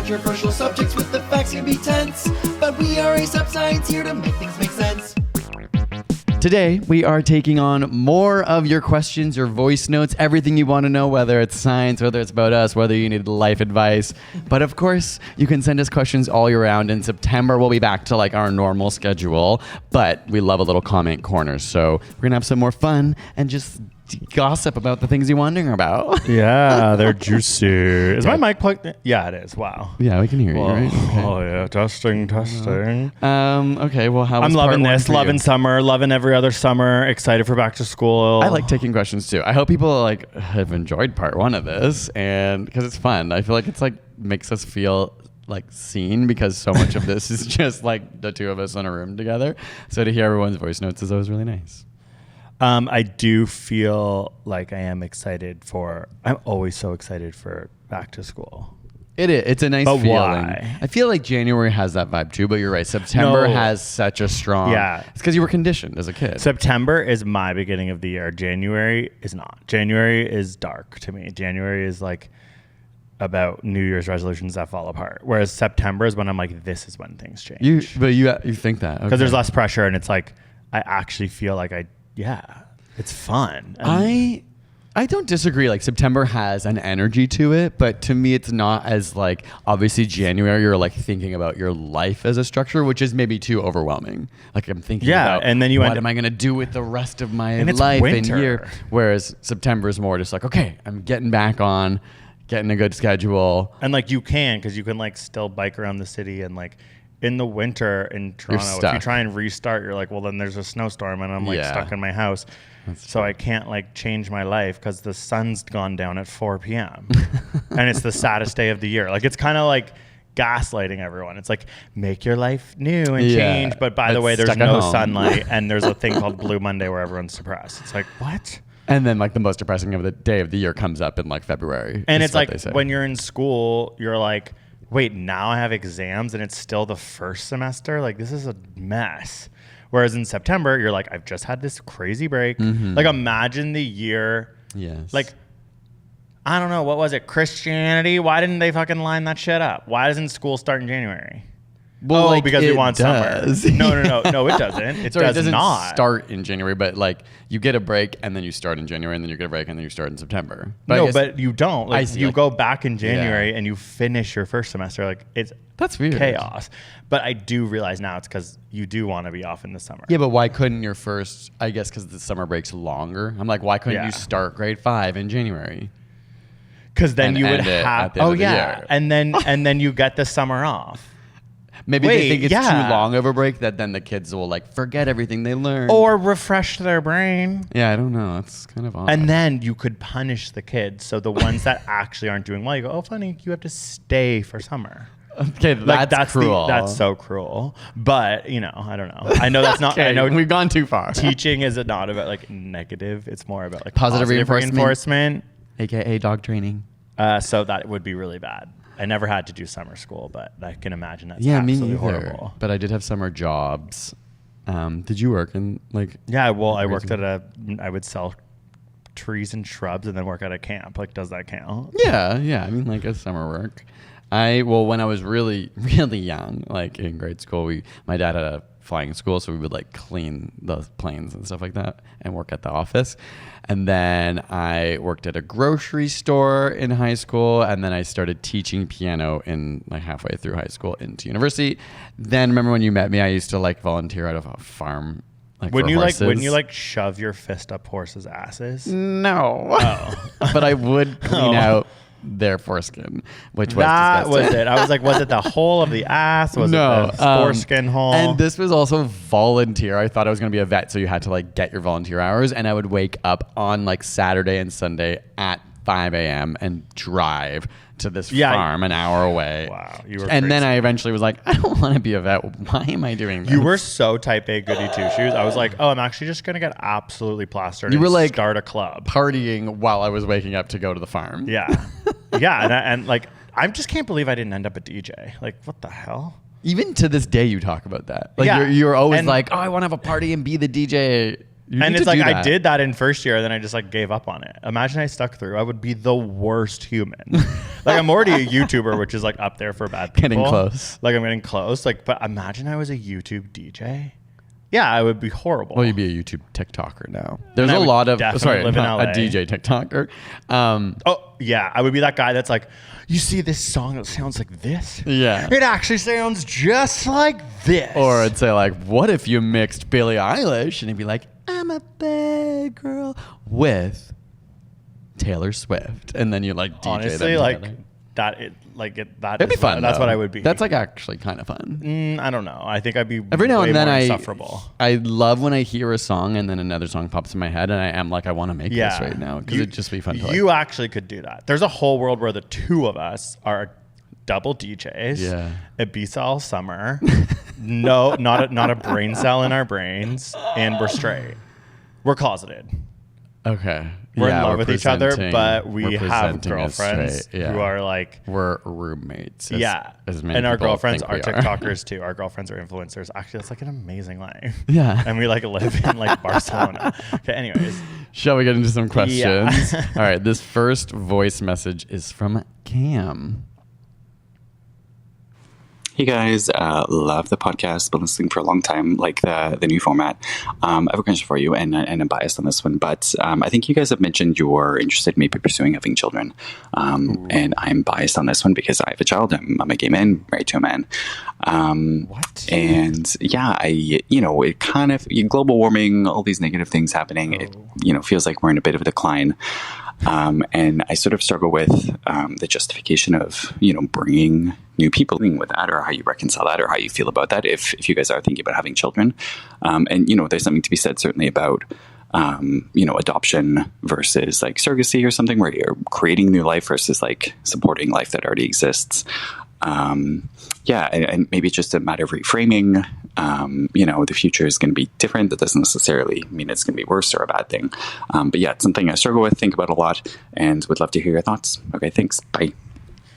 controversial subjects with the facts can be tense, but we are a science here to make things make sense. Today, we are taking on more of your questions, your voice notes, everything you want to know, whether it's science, whether it's about us, whether you need life advice. But of course, you can send us questions all year round. In September, we'll be back to like our normal schedule, but we love a little comment corner. So we're going to have some more fun and just gossip about the things you're wondering about. Yeah, they're juicy. Is my mic plugged in? Yeah, it is. Wow. Yeah, we can hear you, right? Okay. Oh, yeah. Testing. Okay, well, how was I'm loving part one this. for you? Loving summer. Loving every other summer. Excited for back to school. I like taking questions too. I hope people like have enjoyed part one of this, and because it's fun. I feel like it's like makes us feel like seen because so much of this is just like the two of us in a room together. So to hear everyone's voice notes is always really nice. I do feel like I am excited I'm always so excited for back to school. It is. It's a nice But feeling. why? I feel like January has that vibe too, but you're right. September No. has such a strong. Yeah. It's because you were conditioned as a kid. September is my beginning of the year. January is not. January is dark to me. January is like about New Year's resolutions that fall apart. Whereas September is when I'm like, this is when things change. But you think that. Because there's less pressure and it's like, I actually feel like it's fun. And I don't disagree. Like September has an energy to it, but to me, it's not as like obviously January. You're like thinking about your life as a structure, which is maybe too overwhelming. Like I'm thinking about, and then what am I going to do with the rest of my it's life winter. and year? Whereas September is more just like, okay, I'm getting back on, getting a good schedule. And like you can, because you can like still bike around the city and like in the winter in Toronto, if stuck. you try and restart, you're like, well, then there's a snowstorm and I'm like stuck in my house. So I can't like change my life because the sun's gone down at 4 p.m. and it's the saddest day of the year. Like it's kind of like gaslighting everyone. It's like, make your life new and change. But by the way, there's no sunlight and there's a thing called Blue Monday where everyone's depressed. It's like, what? And then like the most depressing of the day of the year comes up in like February. And it's like when you're in school, you're like, wait, now I have exams and it's still the first semester? Like, this is a mess. Whereas in September, you're like, I've just had this crazy break. Mm-hmm. Like, imagine the year. Yes. Like, I don't know. What was it? Christianity? Why didn't they fucking line that shit up? Why doesn't school start in January? Well, like because we want does. summer. No, it doesn't. It doesn't start in January, but like you get a break and then you start in January and then you get a break and then you start in September. But you don't. Like you go back in January Yeah. and you finish your first semester. Like That's weird. Chaos. But I do realize now it's because you do want to be off in the summer. Yeah, but why couldn't your first? I guess because the summer break's longer. I'm like, why couldn't you start grade 5 in January? Because then And you would end it have. at the end of the year. and then you get the summer off. Maybe they think it's too long of a break that then the kids will like forget everything they learned. Or refresh their brain. Yeah, I don't know. It's kind of odd. And then you could punish the kids. So the ones that actually aren't doing well, you go, oh, funny, you have to stay for summer. Okay, that's cruel. That's so cruel. But, I don't know. I know that's not, okay, I know we've gone too far. Teaching is not about like negative. It's more about like positive reinforcement. AKA dog training. So that would be really bad. I never had to do summer school, but I can imagine that's me absolutely either. horrible. But I did have summer jobs. Did you work in like? Yeah, well, I worked I would sell trees and shrubs and then work at a camp. Like, does that count? Yeah. I mean, like a summer work. When I was really, really young, like in grade school, my dad had a flying school, so we would like clean the planes and stuff like that and work at the office. And then I worked at a grocery store in high school, and then I started teaching piano in like halfway through high school into university. Then remember when you met me, I used to like volunteer out of a farm. Wouldn't you like shove your fist up horses' asses? No. Oh. But I would clean out their foreskin, which was that disgusting. was it. I was like, was it the whole of the ass? Was it the foreskin hole? And this was also volunteer. I thought I was going to be a vet, so you had to like get your volunteer hours, and I would wake up on like Saturday and Sunday at 5 a.m. and drive to this farm an hour away. Wow, you were and crazy. then I eventually was like, I don't want to be a vet. Why am I doing this? You were so type A goody two shoes. I was like, oh, I'm actually just gonna get absolutely plastered. You were like start a club, partying while I was waking up to go to the farm. Yeah, and like I just can't believe I didn't end up a DJ. Like, what the hell? Even to this day, you talk about that. Like you're always like, oh, I want to have a party and be the DJ. And it's like I did that in first year, and then I just like gave up on it. Imagine I stuck through. I would be the worst human. Like I'm already a YouTuber, which is like up there for bad people. Getting close. Like I'm getting close. Like, but imagine I was a YouTube DJ. Yeah, I would be horrible. Well, you'd be a YouTube TikToker now. There's a lot of live in LA. a DJ TikToker. Oh yeah, I would be that guy that's like, you see this song that sounds like this? Yeah. It actually sounds just like this. Or I'd say like, what if you mixed Billie Eilish and he'd be like, I'm a bad girl with Taylor Swift, and then you like DJ honestly them like together. That'd be fun. That's what I would be. That's like actually kind of fun. I don't know. I think I'd be every now way and then more insufferable. I love when I hear a song and then another song pops in my head and I am like, I want to make this right now because it'd just be fun to you actually could do that. There's a whole world where the two of us are double DJs. Yeah. Ibiza all summer. No, not a brain cell in our brains, and we're straight. We're closeted. Okay. We're in love with each other, but we we're have presenting as girlfriends straight, yeah. who are like, we're roommates. as many and our girlfriends are TikTokers too. Our girlfriends are influencers. Actually, that's like an amazing life. Yeah. And we like live in like Barcelona. Okay, anyways. Shall we get into some questions? Yeah. All right. This first voice message is from Cam. Hey guys, love the podcast, been listening for a long time, like the new format. I have a question for you, and I'm biased on this one, but I think you guys have mentioned you're interested in maybe pursuing having children. And I'm biased on this one because I have a child. I'm a gay man, married to a man. What? And yeah, it kind of, global warming, all these negative things happening, it, feels like we're in a bit of a decline. And I sort of struggle with the justification of, bringing new people in with that, or how you reconcile that, or how you feel about that if you guys are thinking about having children. And there's something to be said certainly about, adoption versus like surrogacy or something where you're creating new life versus like supporting life that already exists. And maybe it's just a matter of reframing. The future is going to be different. That doesn't necessarily mean it's going to be worse or a bad thing. But yeah, it's something I struggle with, think about a lot, and would love to hear your thoughts. Okay, thanks. Bye.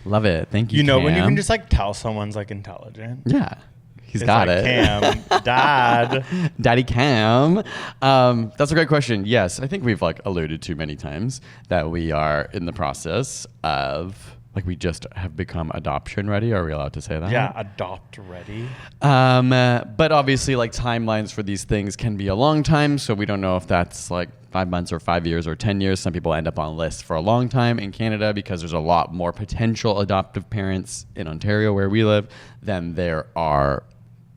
Love it. Thank you, Cam. Cam. When you can just like tell someone's like intelligent. Yeah. He's it's got like, it. Cam, Dad. Daddy Cam. That's a great question. Yes, I think we've like alluded to many times that we are in the process of like we just have become adoption ready. Are we allowed to say that? Yeah, adopt ready. But obviously like timelines for these things can be a long time. So we don't know if that's like 5 months or 5 years or 10 years. Some people end up on lists for a long time in Canada because there's a lot more potential adoptive parents in Ontario where we live than there are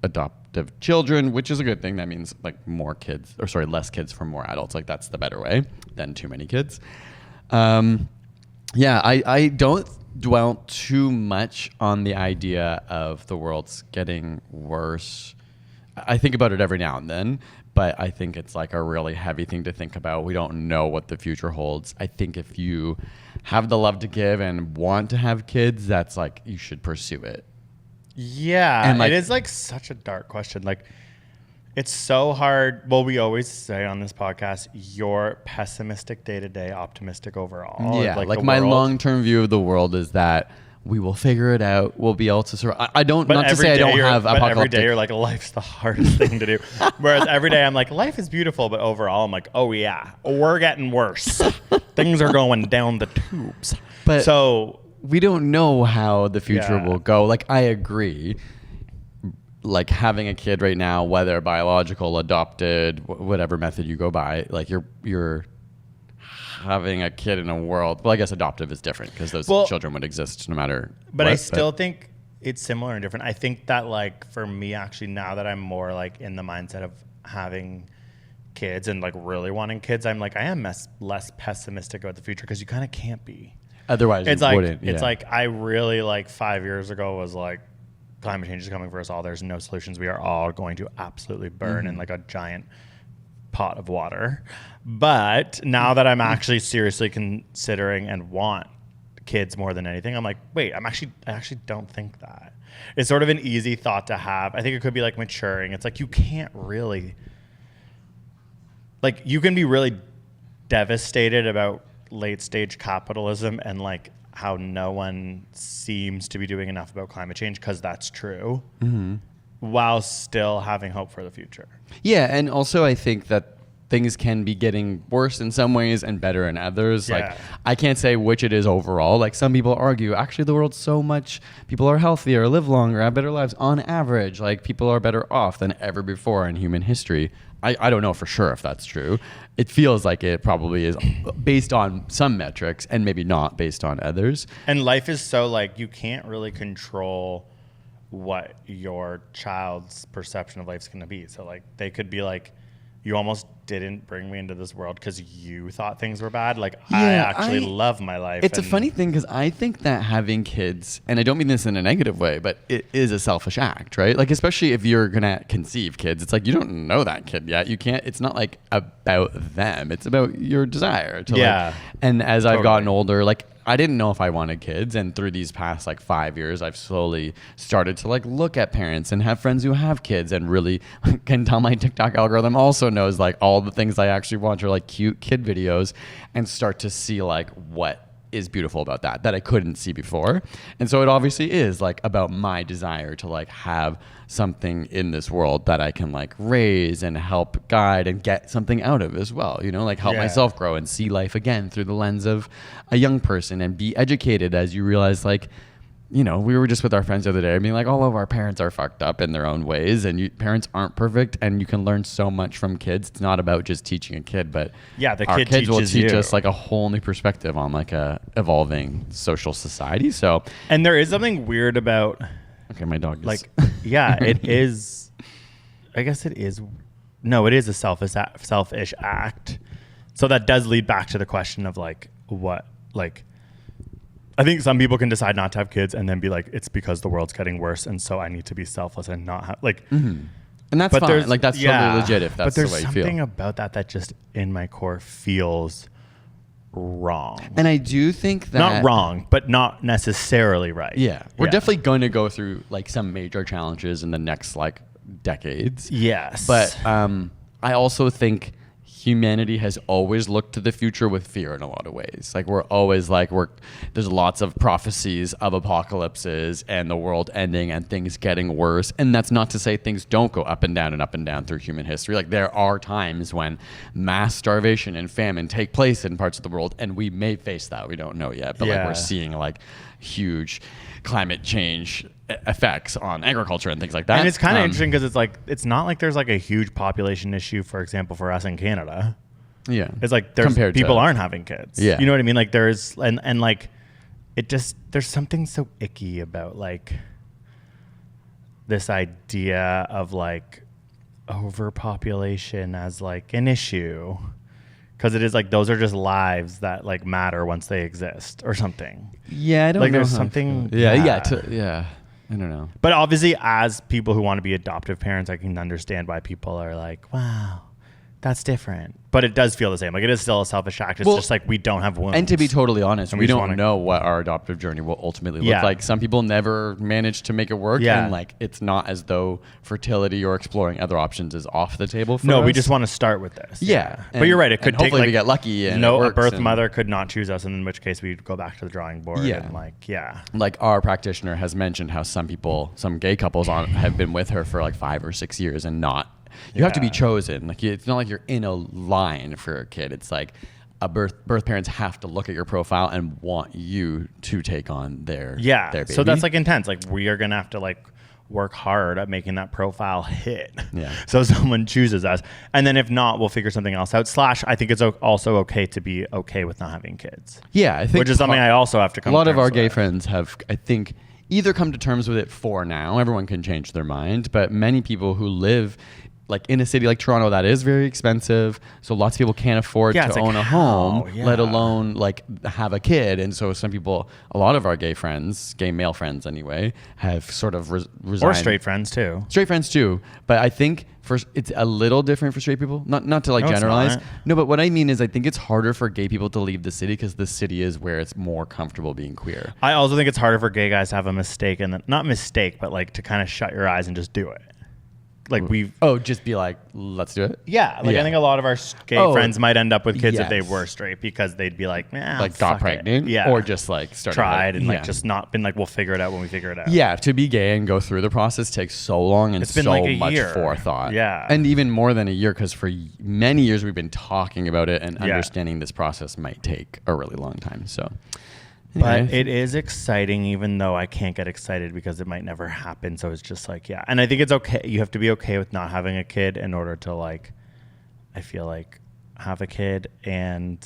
adoptive children, which is a good thing. That means like less kids for more adults. Like that's the better way than too many kids. I don't dwell too much on the idea of the world's getting worse. I think about it every now and then, but I think it's like a really heavy thing to think about. We don't know what the future holds. I think if you have the love to give and want to have kids, that's like you should pursue it. Yeah, and like, it is like such a dark question. Like it's so hard. Well, we always say on this podcast, you're pessimistic day to day, optimistic overall. Yeah, like my long-term view of the world is that we will figure it out. We'll be able to survive. I don't, not to say I don't have apocalyptic. Every day you're like, life's the hardest thing to do. Whereas every day I'm like, life is beautiful. But overall I'm like, oh yeah, we're getting worse. Things are going down the tubes. But so we don't know how the future will go. Like I agree. Like having a kid right now, whether biological, adopted, whatever method you go by, like you're having a kid in a world. Well, I guess adoptive is different because those children would exist no matter. But I still think it's similar and different. I think that like for me, actually, now that I'm more like in the mindset of having kids and like really wanting kids, I'm like I am less pessimistic about the future because you kind of can't be. Otherwise, it's you like wouldn't. It's like I really like 5 years ago was like. Climate change is coming for us all. There's no solutions. We are all going to absolutely burn in like a giant pot of water. But now that I'm actually seriously considering and want kids more than anything, I'm like, wait, I actually don't think that. It's sort of an easy thought to have. I think it could be like maturing. It's like you can't really, like you can be really devastated about late stage capitalism and like how no one seems to be doing enough about climate change because that's true, while still having hope for the future. Yeah, and also I think that things can be getting worse in some ways and better in others. Yeah. Like, I can't say which it is overall. Like, some people argue, actually, the world's so much, people are healthier, live longer, have better lives on average. Like, people are better off than ever before in human history. I don't know for sure if that's true. It feels like it probably is based on some metrics and maybe not based on others. And life is so, like, you can't really control what your child's perception of life's going to be. So, like, they could be like, you almost didn't bring me into this world because you thought things were bad. Like, I actually love my life. It's a funny thing because I think that having kids, and I don't mean this in a negative way, but it is a selfish act, right? Like, especially if you're going to conceive kids, it's like, you don't know that kid yet. You can't, it's not like about them. It's about your desire to like, and as I've gotten older, like, I didn't know if I wanted kids, and through these past like 5 years, I've slowly started to like look at parents and have friends who have kids, and really can tell my TikTok algorithm also knows like all the things I actually watch are like cute kid videos, and start to see like what is beautiful about that I couldn't see before. And so it obviously is like about my desire to like have something in this world that I can like raise and help guide and get something out of as well, you know, like help myself grow and see life again through the lens of a young person, and be educated as you realize, like, you know, we were just with our friends the other day. I mean, like, all of our parents are fucked up in their own ways, and parents aren't perfect, and you can learn so much from kids. It's not about just teaching a kid, but our kids will teach you. us like a whole new perspective on like a evolving social society. So, and there is something weird about, okay, my dog is like, it is, I guess it is, no, it is a selfish act. So that does lead back to the question of like, what, like, I think some people can decide not to have kids and then be like, it's because the world's getting worse, and so I need to be selfless and not have, like, and that's fine. Like, that's totally legit if that's the way you feel. But there's something about that just in my core feels wrong. And I do think that, not wrong, but not necessarily right. Yeah, we're definitely going to go through like some major challenges in the next like decades. Yes, but I also think humanity has always looked to the future with fear in a lot of ways. Like, we're always like, there's lots of prophecies of apocalypses and the world ending and things getting worse. And that's not to say things don't go up and down through human history. Like, there are times when mass starvation and famine take place in parts of the world, and we may face that. We don't know yet, but like, we're seeing like huge climate change effects on agriculture and things like that. And it's kind of interesting because it's like, it's not like there's like a huge population issue, for example, for us in Canada. Yeah. It's like people aren't having kids. Yeah. You know what I mean? Like, there's, and like, it just, there's something so icky about like this idea of like overpopulation as like an issue. Because it is like, those are just lives that like matter once they exist or something. Yeah, I don't like know. There's something. Yeah. I don't know. But obviously, as people who want to be adoptive parents, I can understand why people are like, wow, that's different. But it does feel the same. Like, it is still a selfish act. It's just like, we don't have wounds. And to be totally honest, we don't wanna know what our adoptive journey will ultimately look like. Some people never manage to make it work. Yeah. And like, it's not as though fertility or exploring other options is off the table for us. No, we just want to start with this. Yeah. But you're right. It could take, hopefully like, we get lucky. And a birth mother could not choose us, in which case we'd go back to the drawing board. Yeah. And like, like, our practitioner has mentioned how some gay couples have been with her for like 5 or 6 years and not. You have to be chosen. Like, it's not like you're in a line for a kid. It's like birth parents have to look at your profile and want you to take on their baby. So that's like intense. Like, we are gonna have to like work hard at making that profile hit. Yeah. So someone chooses us, and then if not, we'll figure something else out. / I think it's also okay to be okay with not having kids. Yeah, I think, which is something I also have to come. A lot to of our terms gay with. friends have, I think, either come to terms with it for now. Everyone can change their mind, but many people who live like in a city like Toronto, that is very expensive. So lots of people can't afford to own a home, let alone like have a kid. And so some people, a lot of our gay male friends anyway, have sort of resigned. Or straight friends too. Straight friends too. But I think it's a little different for straight people. Not to like generalize. No, but what I mean is I think it's harder for gay people to leave the city because the city is where it's more comfortable being queer. I also think it's harder for gay guys to have a mistake, and not mistake, but like to kind of shut your eyes and just do it. like we've just be like, let's do it. I think a lot of our gay friends might end up with kids if they were straight because they'd be like, like got pregnant, or just like tried and like just not been like, we'll figure it out when we figure it out. Yeah, to be gay and go through the process takes so long and it's been so like a much year. forethought. Yeah, and even more than a year because for many years we've been talking about it and understanding this process might take a really long time. So. But it is exciting, even though I can't get excited because it might never happen. So it's just like, and I think it's okay. You have to be okay with not having a kid in order to like, I feel like, have a kid. And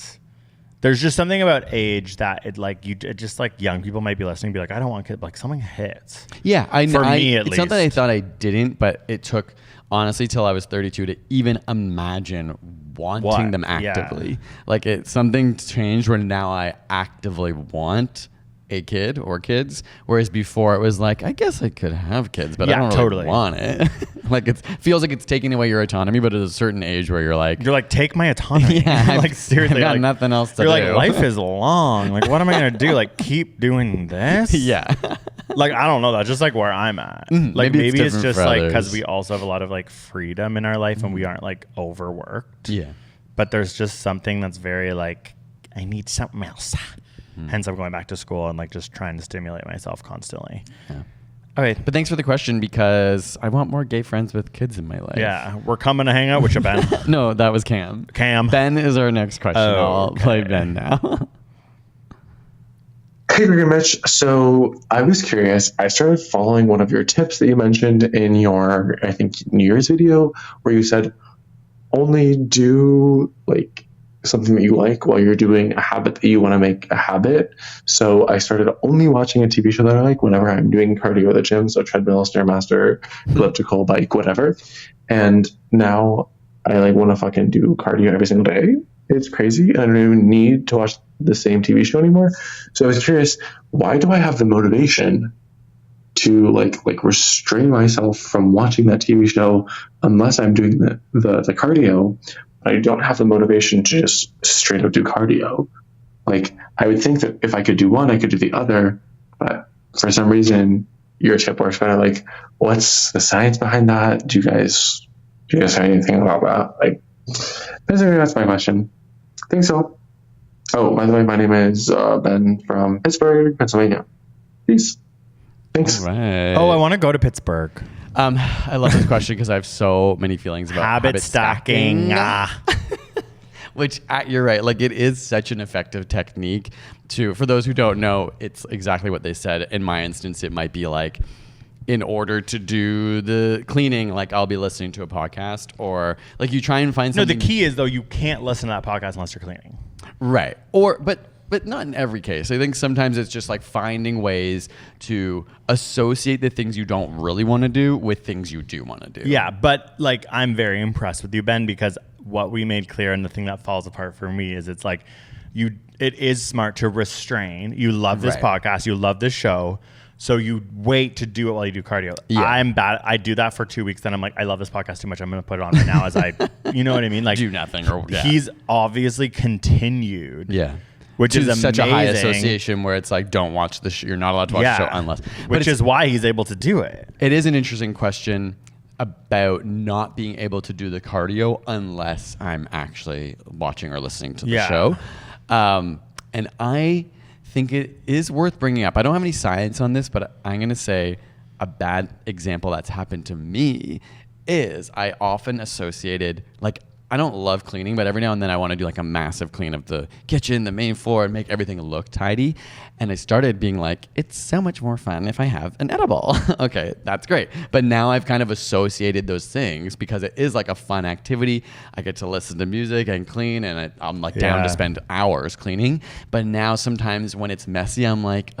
there's just something about age that it just like young people might be listening, be like, I don't want a kid. Like something hits. Yeah, I know. For me, at it's least. not that I thought I didn't, but it took honestly till I was 32 to even imagine wanting them actively. Yeah. Like something changed where now I actively want a kid or kids, whereas before it was like, I guess I could have kids, but I don't really want it. Like it feels like it's taking away your autonomy, but at a certain age where you're like, take my autonomy. Like seriously, I've got like, nothing else to do. You're like, life is long. Like, what am I gonna do? Like, keep doing this? Yeah. Like, I don't know. That's just like where I'm at. Like maybe it's just like because we also have a lot of like freedom in our life and we aren't like overworked. Yeah. But there's just something that's very like, I need something else. Hence I'm going back to school and like just trying to stimulate myself constantly. Yeah. All right. But thanks for the question because I want more gay friends with kids in my life. Yeah. We're coming to hang out with you, Ben. No, that was Cam. Ben is our next question. I'll play Ben now. Hey, Greg and Mitch. So I was curious. I started following one of your tips that you mentioned in your, I think, New Year's video where you said only do like something that you like while you're doing a habit that you want to make a habit. So I started only watching a TV show that I like whenever I'm doing cardio at the gym. So treadmill, Stairmaster, elliptical, bike, whatever. And now I like want to fucking do cardio every single day. It's crazy. And I don't even need to watch the same TV show anymore. So I was curious, why do I have the motivation to like restrain myself from watching that TV show unless I'm doing the cardio? I don't have the motivation to just straight up do cardio. Like I would think that if I could do one, I could do the other. But for some reason, your tip works better. Like, what's the science behind that? Do you guys have anything about that? Like, basically, that's my question. I think so. Oh, by the way, my name is Ben from Pittsburgh, Pennsylvania. Peace. Thanks. All right. Oh, I want to go to Pittsburgh. I love this question because I have so many feelings about habit stacking. Which you're right. Like it is such an effective technique for those who don't know, it's exactly what they said. In my instance, it might be like, in order to do the cleaning, like I'll be listening to a podcast or like you try and find something. No, the key is though, you can't listen to that podcast unless you're cleaning. Right. But not in every case. I think sometimes it's just like finding ways to associate the things you don't really want to do with things you do want to do. Yeah, but like I'm very impressed with you, Ben, because what we made clear and the thing that falls apart for me is it's like it is smart to restrain. You love this podcast, you love this show, so you wait to do it while you do cardio. Yeah. I'm bad. I do that for 2 weeks, then I'm like, I love this podcast too much. I'm going to put it on right now as I, you know what I mean? Like do nothing. He's obviously continued. Yeah. Which is such amazing. a high association where it's like, don't watch the show. You're not allowed to watch the show unless. Which is why he's able to do it. It is an interesting question about not being able to do the cardio unless I'm actually watching or listening to the show. And I think it is worth bringing up. I don't have any science on this, but I'm going to say a bad example that's happened to me is I often associated, like, I don't love cleaning, but every now and then I want to do like a massive clean of the kitchen, the main floor, and make everything look tidy. And I started being like, it's so much more fun if I have an edible. Okay, that's great. But now I've kind of associated those things because it is like a fun activity. I get to listen to music and clean, and I'm like down to spend hours cleaning. But now sometimes when it's messy, I'm like,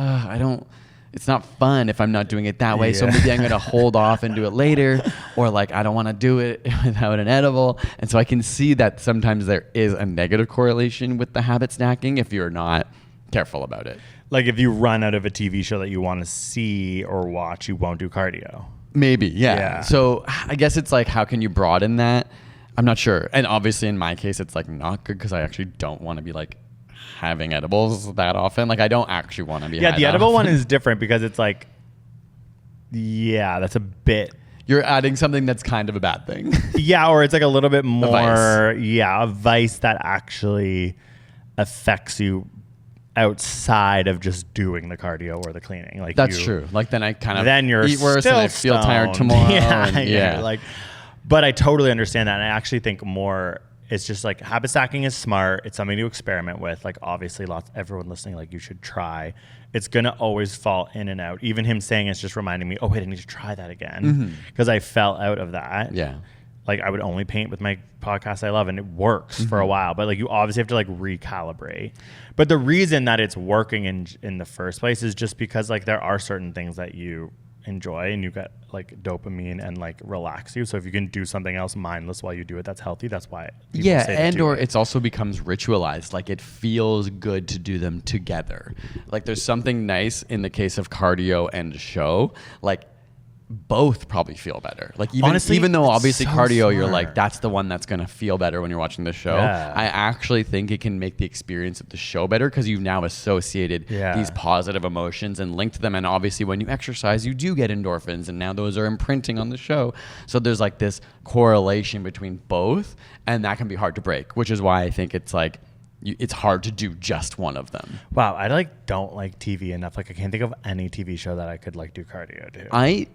it's not fun if I'm not doing it that way. So maybe I'm going to hold off and do it later, or like, I don't want to do it without an edible. And so I can see that sometimes there is a negative correlation with the habit stacking if you're not careful about it. Like if you run out of a TV show that you want to see or watch, you won't do cardio. Maybe. Yeah. So I guess it's like, how can you broaden that? I'm not sure. And obviously in my case, it's like not good because I actually don't want to be like having edibles that often. Like I don't actually want to be the edible one is different because it's like that's a bit You're adding something that's kind of a bad thing. Yeah, or it's like a little bit more, vice. a vice that actually affects you outside of just doing the cardio or the cleaning. Like That's true. Like then I kind of then you're eat worse still and I feel tired stoned. tomorrow. Yeah. Like, but I totally understand that. And I actually think more, it's just like habit stacking is smart. It's something to experiment with. Like obviously everyone listening, like you should try. It's going to always fall in and out. Even him saying it's just reminding me, oh wait, I need to try that again. Because I fell out of that. Yeah. Like I would only paint with my podcast I love and it works for a while, but like you obviously have to like recalibrate. But the reason that it's working in the first place is just because like there are certain things that you enjoy and you get like dopamine and like relax you. So if you can do something else mindless while you do it, that's healthy. That's why people say that and too. or it's also becomes ritualized. Like it feels good to do them together. Like there's something nice in the case of cardio and show. Like both probably feel better. Like Honestly, even though obviously so cardio, you're smart. like, that's the one that's going to feel better when you're watching the show. Yeah. I actually think it can make the experience of the show better because you've now associated these positive emotions and linked them. And obviously when you exercise, you do get endorphins and now those are imprinting on the show. So there's like this correlation between both and that can be hard to break, which is why I think it's like, it's hard to do just one of them. Wow, I like don't like TV enough. Like I can't think of any TV show that I could like do cardio to.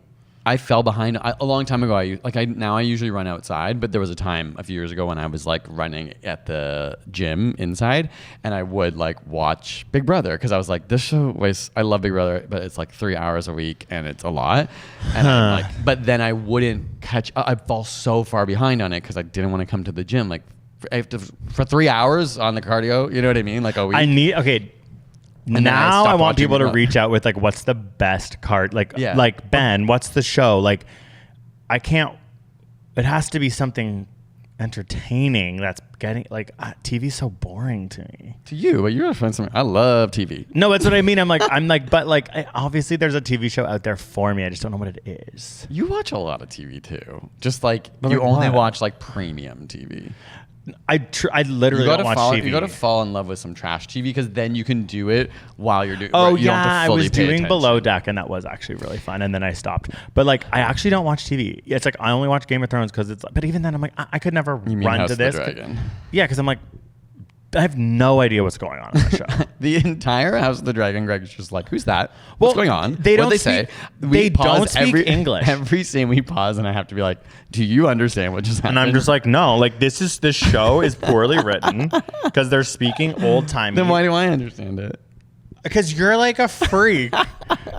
I fell behind a long time ago. I usually run outside, but there was a time a few years ago when I was like running at the gym inside, and I would like watch Big Brother because I was like, this show was. I love Big Brother, but it's like 3 hours a week and it's a lot. And I'm like, but then I wouldn't catch. I'd fall so far behind on it because I didn't want to come to the gym. Like I have to for 3 hours on the cardio. You know what I mean? Like a week. And now I want people to reach out with like, what's the best card? Like Ben, what's the show? Like I can't, it has to be something entertaining that's getting like TV's so boring to me. To you, but you're gonna find something. I love TV. No, that's what I mean. Obviously there's a TV show out there for me. I just don't know what it is. You watch a lot of TV too. Just like But you like only what? watch like premium TV. I literally don't watch TV. You got to fall in love with some trash TV because then you can do it while you're doing. Oh you don't have to yeah, I fully was pay doing attention. Below Deck and that was actually really fun. And then I stopped. But like, I actually don't watch TV. It's like I only watch Game of Thrones because it's. But even then, I'm like, I could never You mean run House to of the this. Dragon? Yeah, because I'm like, I have no idea what's going on in the show. The entire House of the Dragon, Greg's just like, who's that? What's going on? They What don't they say? speak- We they pause don't speak English. Every scene we pause, and I have to be like, "Do you understand what just happened?" And I'm just like, no, like this show is poorly written because they're speaking old timey. then why do I understand it? Because you're like a freak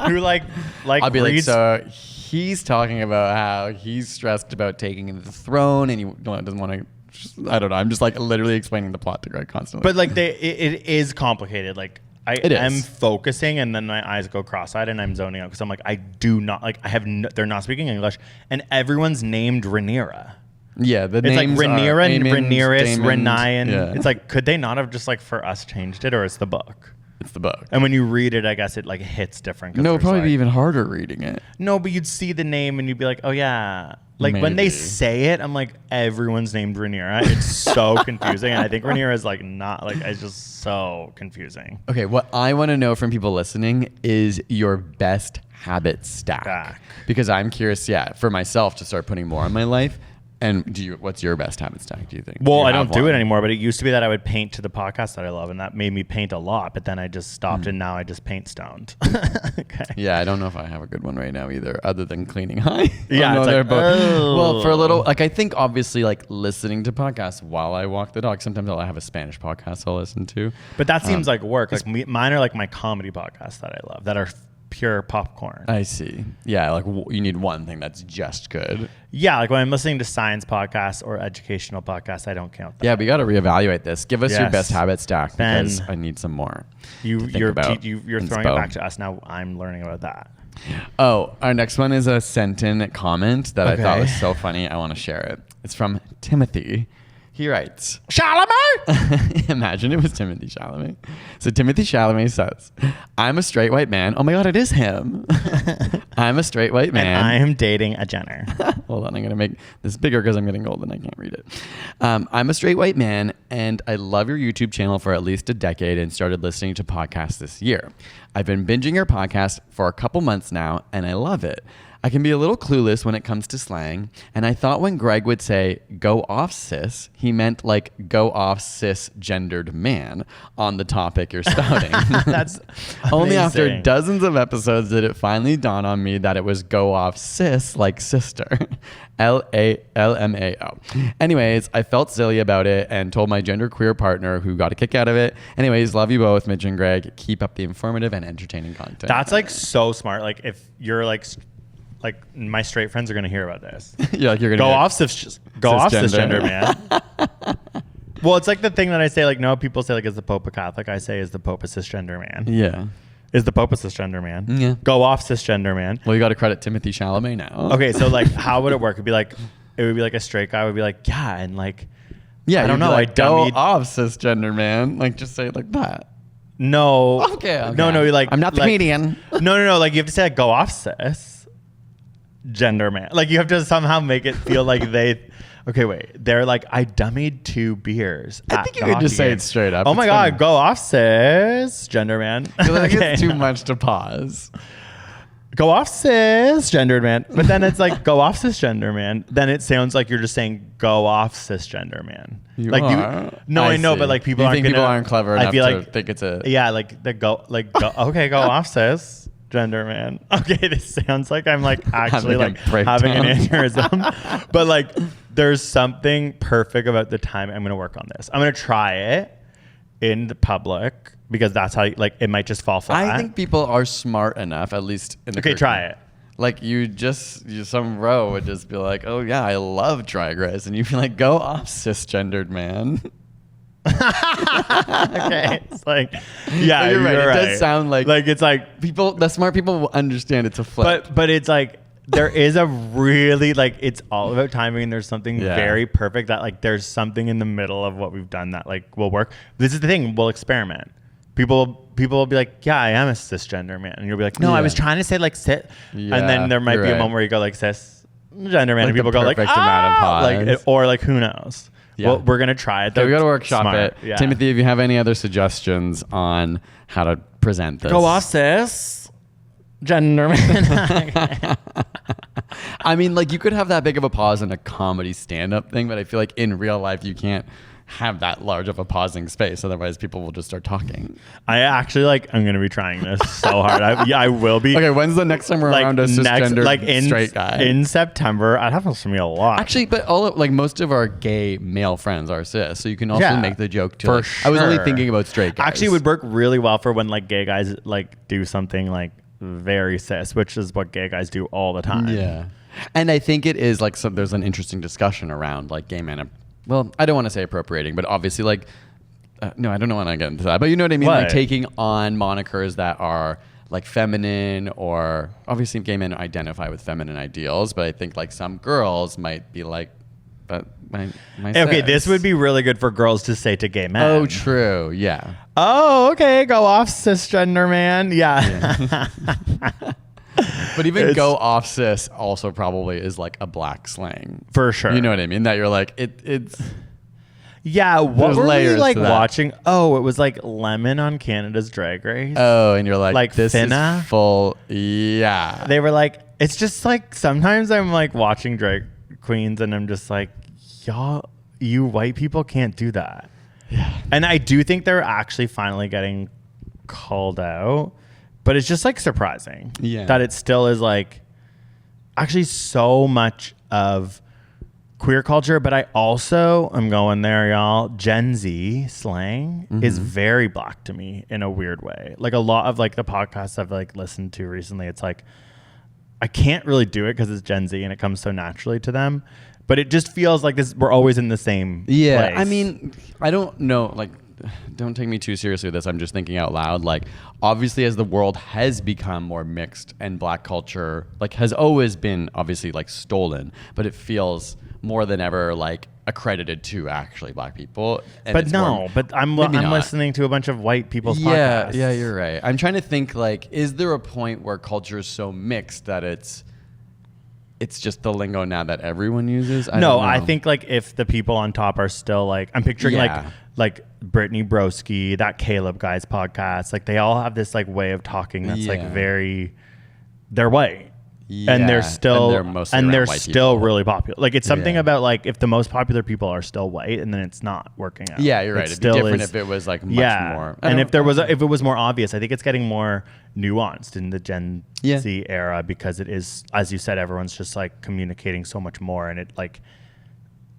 who like I'll be like, reads. so he's talking about how he's stressed about taking the throne, and he doesn't want to. I don't know. I'm just like literally explaining the plot to Greg constantly. But like it is complicated. Like I am focusing and then my eyes go cross-eyed and I'm zoning out because I'm like, I do not like, they're not speaking English and everyone's named Rhaenyra. Yeah, the It's like names Rhaenyra, are Aemond, Rhaenyra, Daemon. Rhaenys. Yeah. It's like, could they not have just like for us changed it or it's the book? It's the book. And when you read it, I guess it like hits different. No, it'd probably be even harder reading it. No, but you'd see the name and you'd be like, oh yeah. Like when they Maybe. say it, I'm like, everyone's named Rhaenyra. It's so confusing. And I think Rhaenyra is like not like, it's just so confusing. Okay, what I want to know from people listening is your best habit stack. Because I'm curious, for myself to start putting more in my life. And what's your best habit stack, do you think? Well, I don't have do one? it anymore, but it used to be that I would paint to the podcast that I love, and that made me paint a lot, but then I just stopped, and now I just paint stoned. Okay. Yeah, I don't know if I have a good one right now either, other than cleaning high. Yeah, no, it's they're like, both. oh. Well, for a little, like I think obviously like listening to podcasts while I walk the dog. Sometimes I'll have a Spanish podcast I'll listen to. But that seems like work. Like mine are like my comedy podcasts that I love, that are pure popcorn. I see. Yeah, like you need one thing that's just good. Yeah, like when I'm listening to science podcasts or educational podcasts, I don't count that. Yeah, we got to reevaluate this. Give us your Yes. best habit stack Ben, because I need some more. You're about throwing it inspo. back to us now. I'm learning about that. Oh, our next one is a sentient comment that I thought Okay. was so funny. I want to share it. It's from Timothy. He writes, Chalamet! imagine it was Timothy Chalamet. So Timothy Chalamet says, I'm a straight white man. Oh my God, it is him. I'm a straight white man. And I am dating a Jenner. Hold on, I'm going to make this bigger because I'm getting old and I can't read it. I'm a straight white man and I love your YouTube channel for at least a decade and started listening to podcasts this year. I've been binging your podcast for a couple months now and I love it. I can be a little clueless when it comes to slang, and I thought when Greg would say go off cis, he meant like go off cisgendered man on the topic you're spouting. That's only after amazing. dozens of episodes did it finally dawn on me that it was go off cis like sister. LALMAO. Anyways, I felt silly about it and told my genderqueer partner, who got a kick out of it. Anyways, love you both, Mitch and Greg. Keep up the informative and entertaining content. That's like so smart. Like if you're like my straight friends are gonna hear about this. Yeah, like you're gonna Go be off cisgender, man. Well, it's like the thing that I say, like, no, people say, like, is the Pope a Catholic? I say, is the Pope a cisgender man? Yeah. Is the Pope a cisgender man? Yeah. Go off cisgender man. Well, you got to credit Timothy Chalamet now. Okay, so like, how would it work? It would be like a straight guy would be like, yeah, and like, Yeah, I don't you'd be know, like, I go dummied. off cisgender man. Like, just say it like that. No. Okay. No, you're like, I'm not the like, comedian. No. Like, you have to say, like, go off cis gender man. Like, you have to somehow make it feel like they. Okay, wait. They're like, I dummied 2 beers. I think you could just say it straight up. Oh It's my funny. God, go off cis gender man. I feel like Okay. it's too much to pause. Go off cisgendered man. But then it's like, go off cisgender man. Then it sounds like you're just saying, go off cisgender man. You like are? No, I know, see. but like people You aren't think gonna, people aren't clever enough I feel to like, think it's a... yeah, like the go okay, go off cis gender man. Okay, this sounds like I'm like actually Having a like having an breakdown. aneurysm. But like there's something perfect about the time. I'm gonna work on this. I'm gonna try it in the public because that's how like it might just fall flat. I think people are smart enough, at least in the Okay, try it. Like some bro would just be like, oh yeah, I love Drag Race. And you'd be like, go off cisgendered man. Okay, it's like, yeah, So you're right. It does sound like it's like, the smart people will understand it's a flip. but it's like there is a really like it's all about timing. And there's something Yeah. very perfect that like there's something in the middle of what we've done that like will work. This is the thing. We'll experiment. People will be like, yeah, I am a cisgender man, and you'll be like, no, I Yeah. was trying to say like cis, Yeah, and then there might you're be a right. moment where you go like cisgender man, Like and people the go like, perfect amount of pause. like or like who knows. Yeah. Well, we're gonna try it. So we Though. got to workshop Smart. it. Yeah. Timothy, if you have any other suggestions on how to present this. Go off cis gender man. I mean, like you could have that big of a pause in a comedy stand-up thing, but I feel like in real life you can't have that large of a pausing space. Otherwise, people will just start talking. I actually like. I'm gonna be trying this so hard. I will be. Okay, when's the next time we're around a cisgender straight guy? in September. That happens to me a lot. Actually, but most of our gay male friends are cis, so you can also Yeah, make the joke too. for Like, I was only sure. thinking about straight guys. Actually, it would work really well for when like gay guys like do something like very cis, which is what gay guys do all the time. Yeah. And I think it is like there's an interesting discussion around like gay men. Well, I don't want to say appropriating, but obviously like, no, I don't want to get into that. But you know what I mean? What? Like taking on monikers that are like feminine, or obviously gay men identify with feminine ideals. But I think like some girls might be like, but my Okay, cis. this would be really good for girls to say to gay men. Oh, true. Yeah. Oh, okay, go off cisgender man. Yeah. But even It's- go off cis also probably is like a black slang. For sure. You know what I mean? That you're like, it's... Yeah, what There's were we layers like to that. watching? Oh, it was like Lemon on Canada's Drag Race. Oh, and you're like this Finna? is full... Yeah. They were like, it's just like sometimes I'm like watching drag queens and I'm just like, y'all, you white people can't do that. Yeah. And I do think they're actually finally getting called out, but it's just like surprising that it still is like actually so much of queer culture. But I also am going there, y'all. Gen Z slang is very black to me in a weird way. Like a lot of like the podcasts I've like listened to recently, it's like I can't really do it because it's Gen Z and it comes so naturally to them. But it just feels like this. We're always in the same place. I mean, I don't know. Like, don't take me too seriously with this. I'm just thinking out loud. Like, obviously, as the world has become more mixed and black culture, like, has always been obviously like stolen, but it feels more than ever like accredited to actually black people. And But it's no, more- but I'm maybe not. listening to a bunch of white people's Yeah, podcasts. yeah, you're right. I'm trying to think like, is there a point where culture is so mixed that it's just the lingo now that everyone uses? I don't know. I think like if the people on top are still like, I'm picturing Yeah. like Brittany Broski, that Caleb guy's podcast. Like they all have this like way of talking that's like Yeah. very, they're white. and they're still mostly and they're around white still people. really popular. Like it's something Yeah. about like if the most popular people are still white, and then it's not working out. Yeah, you're right. It It'd be still different is- if it was like much more. And if it was more obvious, I think it's getting more nuanced in the Gen Z era because it is, as you said, everyone's just like communicating so much more, and it like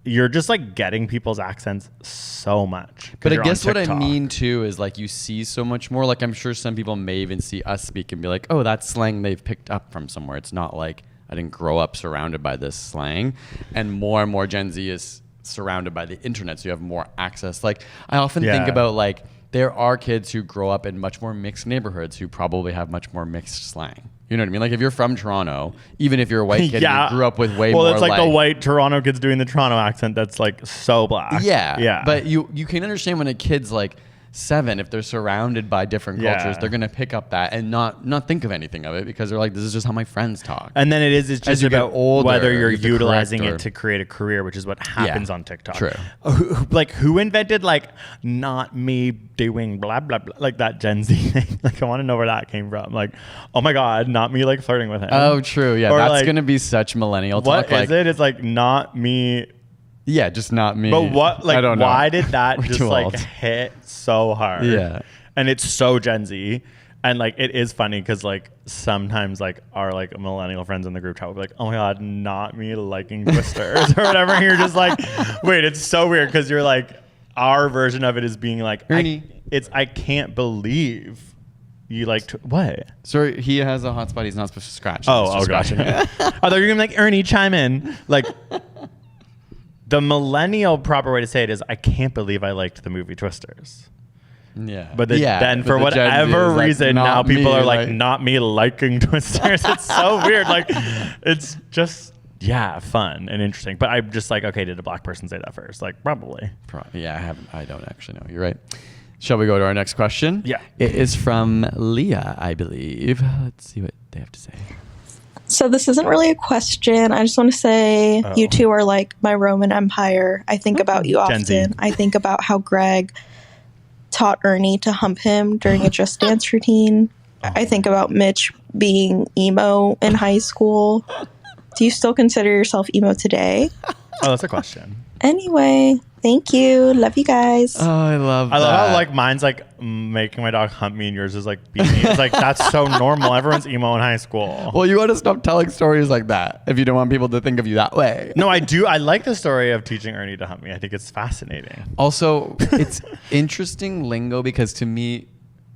you're just like getting people's accents so much. But I you're on guess what I TikTok. mean too is like you see so much more. Like I'm sure some people may even see us speak and be like, oh, that's slang they've picked up from somewhere. It's not like I didn't grow up surrounded by this slang. And more Gen Z is surrounded by the internet, so you have more access. Like I often think about like there are kids who grow up in much more mixed neighborhoods who probably have much more mixed slang. You know what I mean? Like if you're from Toronto, even if you're a white kid, and you grew up with way more. Well, it's like the white Toronto kids doing the Toronto accent. That's like so black. Yeah. But you can understand when a kid's like 7, if they're surrounded by different cultures, they're gonna pick up that and not think of anything of it because they're like, this is just how my friends talk. And then it's just As you get about older, whether you're you have to utilizing correct it to create a career, which is what happens on TikTok. True. Like who invented like not me doing blah blah blah, like that Gen Z thing? Like I want to know where that came from. Like, oh my god, not me like flirting with him. Oh, true. Yeah, Or, that's like, gonna be such millennial what talk. is it? It's like not me. Yeah, just not me. But what? Like, I don't know. why did that We're just too like old. hit so hard? Yeah. And it's so Gen Z. And like it is funny because like sometimes like our like millennial friends in the group chat will be like, oh my god, not me liking Twisters or whatever. And you're just like, wait, it's so weird because you're like our version of it is being like Ernie. I can't believe you like what? Sorry, he has a hotspot. He's not supposed to scratch. Oh, He's just gosh. scratching it. I thought you were gonna be like, Ernie, chime in. Like the millennial proper way to say it is I can't believe I liked the movie Twisters. Yeah. But then for but the Gen Z whatever is like, reason, not now people me, are like, not me liking Twisters. It's so weird. Like, it's just, fun and interesting. But I'm just like, okay, did a black person say that first? Like, probably. I don't actually know. You're right. Shall we go to our next question? Yeah. It is from Leah, I believe. Let's see what they have to say. So this isn't really a question. I just want to say you two are like my Roman Empire. I think about you Gen Z. often. I think about how Greg taught Ernie to hump him during a Just Dance routine. I think about Mitch being emo in high school. Do you still consider yourself emo today? Oh, that's a question. Anyway, thank you. Love you guys. Oh, I love I love how like mine's like making my dog hump me and yours is like beat me. It's like, that's so normal. Everyone's emo in high school. Well, you got to stop telling stories like that if you don't want people to think of you that way. No, I do. I like the story of teaching Ernie to hump me. I think it's fascinating. Also, it's interesting lingo because to me,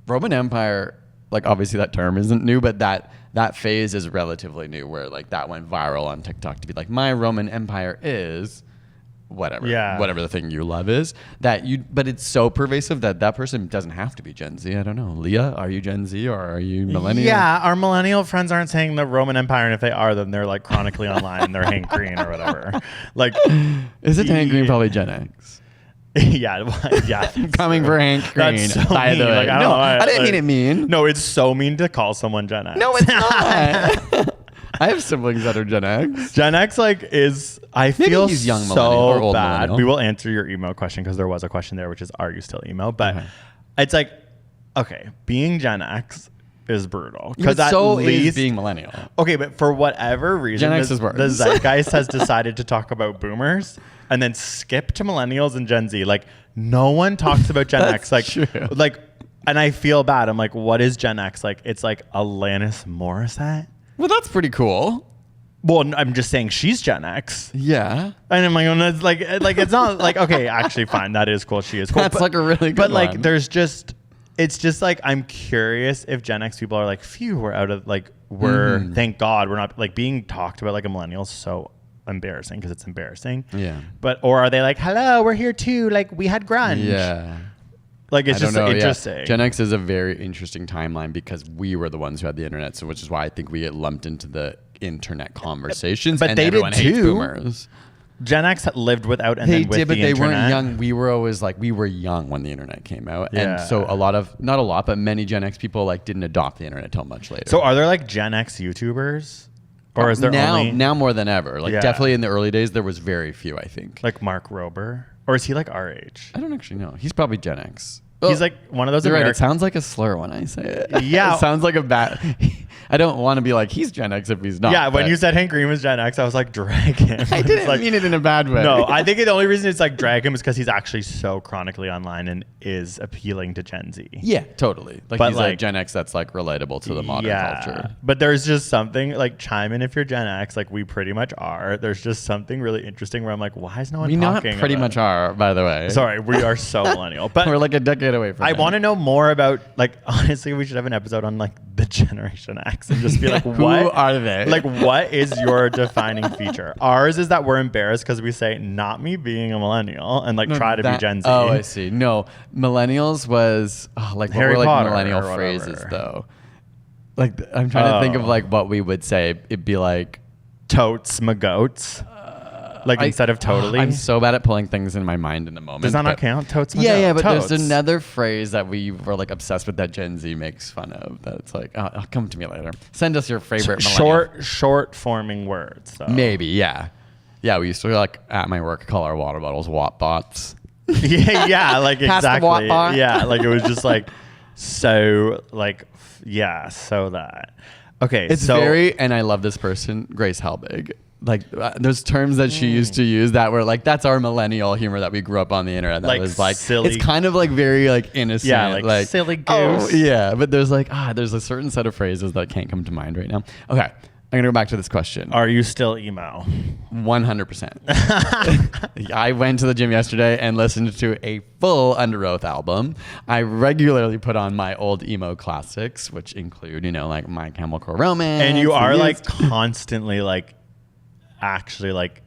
Roman Empire, like obviously that term isn't new, but that phase is relatively new where like that went viral on TikTok to be like, my Roman Empire is whatever the thing you love is but it's so pervasive that person doesn't have to be Gen Z. I don't know. Leah, are you Gen Z or are you millennial? Yeah, our millennial friends aren't saying the Roman Empire, and if they are, then they're like chronically online and they're Hank Green or whatever. Like, Is it Hank Green? Probably Gen X. yeah. Coming for Hank Green. That's so by mean. the way. Like, I don't No, know. I didn't mean it mean. No, it's so mean to call someone Gen X. No, it's not. I have siblings that are Gen X. Gen X I Maybe feel he's young millennial or so old bad. millennial. We will answer your email question because there was a question there, which is, are you still emo? But it's like, okay, being Gen X is brutal because at so least is being millennial. Okay, but for whatever reason, Gen X is worse. the zeitgeist has decided to talk about boomers and then skip to millennials and Gen Z. Like, no one talks about Gen X. Like, true. like, and I feel bad. I'm like, what is Gen X? Like, it's like Alanis Morissette. Well, that's pretty cool. Well, I'm just saying she's Gen X. Yeah. And I'm like, it's like it's not like, okay, actually, fine, that is cool. She is cool. That's like a really good But like, one. it's just like, I'm curious if Gen X people are like, phew, we're out of like, thank God we're not like being talked about like a millennial is so embarrassing because it's embarrassing. Yeah. But or are they like, hello, we're here too? Like we had grunge. Yeah. Like it's I don't just know, interesting. Yeah. Gen X is a very interesting timeline because we were the ones who had the internet, so which is why I think we get lumped into the internet conversations. But and they did everyone hates too. boomers. Gen X lived without and They then with did, but the they internet. weren't young. We were always like, we were young when the internet came out. Yeah. And so not a lot, but many Gen X people like didn't adopt the internet till much later. So are there like Gen X YouTubers? Or is there only now more than ever? Like Yeah. definitely in the early days, there was very few, I think. like Mark Rober? Or is he like our age? I don't actually know. He's probably Gen X. He's like one of those You're right. It American. sounds like a slur when I say it. Yeah. It sounds like a bad. I don't want to be like, he's Gen X if he's not. Yeah, when but you said Hank Green was Gen X, I was like, drag him. I didn't mean it in a bad way. No, I think the only reason it's like drag him is because he's actually so chronically online and is appealing to Gen Z. Yeah, totally. Like But he's like- like Gen X that's like relatable to the modern culture. But there's just something like chime in if you're Gen X, like we pretty much are. There's just something really interesting where I'm like, why is no one We not talking? pretty about much it? are, by the way. Sorry, we are so millennial. But We're like a decade away from I it. want to know more about like honestly, we should have an episode on like the Generation X and just be like, Who what are they? Like, what is your defining feature? Ours is that we're embarrassed because we say not me being a millennial and like try to be Gen Z. Oh, I see. No, millennials was like what Harry were like Potter millennial or phrases whatever. though. Like I'm trying to think of Oh. like what we would say. It'd be like Totes my goats. Like instead of totally. I'm so bad at pulling things in my mind in the moment. Does that not but- count? Totes my Yeah, goats. yeah, but Totes. there's another phrase that we were like obsessed with that Gen Z makes fun of. That's like, oh, come to me later. Send us your favorite millennial. short forming words. Though. Maybe, yeah. Yeah, we used to like at my work call our water bottles Watt bots. yeah, like Pass the exactly. Watt bot. Yeah, like it was just like so like yeah, so that. Okay, It's so very, and I love this person, Grace Helbig. Like there's terms that she used to use that were like, that's our millennial humor that we grew up on the internet. That Like was like, silly- it's kind of like very like innocent. Yeah, like silly Oh, goose. yeah, but there's like, there's a certain set of phrases that can't come to mind right now. Okay, I'm gonna go back to this question. are you still emo? 100%. I went to the gym yesterday and listened to a full Under Oath album. I regularly put on my old emo classics, which include, like My Chemical Romance. And you are The like Used. constantly like actually like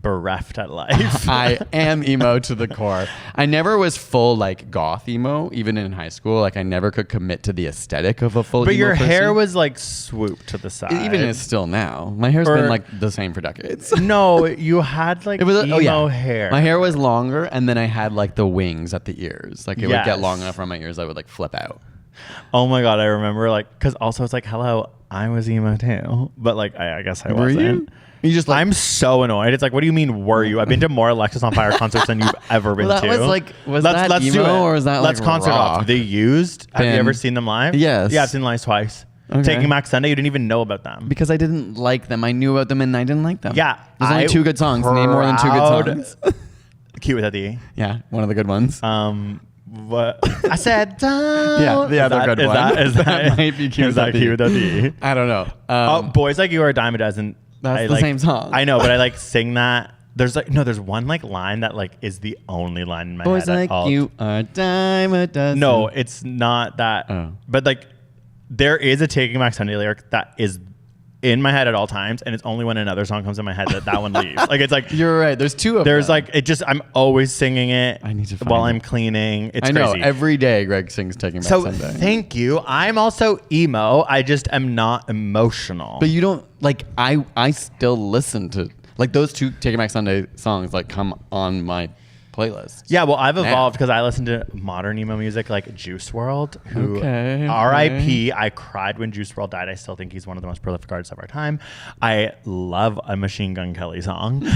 bereft at life. I am emo to the core. I never was full like goth emo, even in high school. Like I never could commit to the aesthetic of a full But emo your hair person. was like swooped to the side. It even is still now. My hair's Or- been like the same for decades. No, you had like It was emo hair. My hair was longer, and then I had like the wings at the ears. Like it would Yes. get long enough from my ears, I would like flip out. Oh my god, I remember like because also it's like hello, I was emo too, but like I guess I Were wasn't. you? You just like I'm so annoyed. It's like, what do you mean, were you? I've been to more Alexis on Fire concerts than you've ever been Well, that to. was like- was that do emo it. or was that, Let's like, concert off. rock? They used. Have you Ben- ever seen them live? Yes. Yeah, I've seen them live twice. Okay. Taking Back Sunday, you didn't even know about them. because I didn't like them. I knew about them and I didn't like them. Yeah, there's only I 2 good songs. Name more than 2 proud- good songs. Cute without the E. Yeah, one of the good ones. What I said? Don't. Yeah, the Is other that- good is one. That, is that, That might be Cute Is that Without the E. cute without the E? I don't know. Oh, Boys Like You Are a Dime a Dozen. That's I the like- same song. I know, but I like sing that. There's like there's one like line that like is the only line in my Boys head. at like all. you are a dime a dozen. No, it's not that. Oh. But like, there is a Taking Back Sunday lyric that is in my head at all times, and it's only when another song comes in my head that one leaves. Like it's like You're right. There's 2 of there's them. like it just I'm always singing it. I need to find while it. I'm cleaning. It's I know. crazy. Every day Greg sings Taking Back So Sunday. thank you. I'm also emo. I just am not emotional. But you don't like I still listen to like those 2 Taking Back Sunday songs like come on my playlist. yeah, well, I've Now. evolved because I listen to modern emo music like Juice WRLD, who Okay. R.I.P. I cried when Juice WRLD died. I still think he's one of the most prolific artists of our time. I love a Machine Gun Kelly song.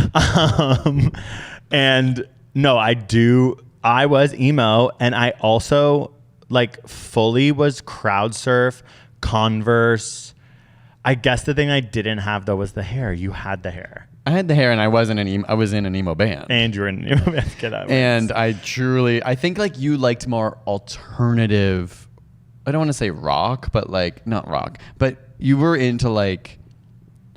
And no, I do. I was emo, and I also like fully was crowd surf, Converse. I guess the thing I didn't have though was the hair. You had the hair. I had the hair and I was in an emo band. And you were in emo band. Get out. And I think like you liked more alternative, I don't want to say rock, but like not rock, but you were into like,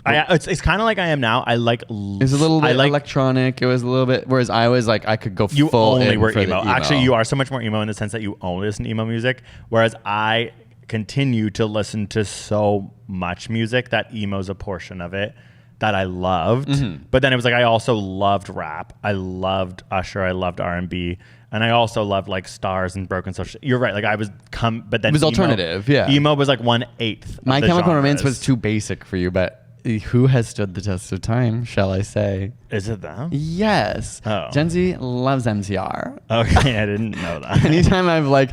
it's kind of like I am now. I like. it was a little bit electronic. It was a little bit, whereas I was like, I could go You full only in were for the emo. Actually, you are so much more emo in the sense that you only listen to emo music, whereas I continue to listen to so much music that emo's a portion of it that I loved. Mm-hmm. But then it was like I also loved rap. I loved Usher. I loved R&B. And I also loved like Stars and Broken Social. You're right. Like I was but then It was emo- alternative, yeah. Emo was like 1/8. My of the Chemical Romance genres. was too basic for you, but who has stood the test of time, shall I say? Is it them? Yes. Oh. Gen Z loves MCR. Okay, I didn't know that. Anytime I've like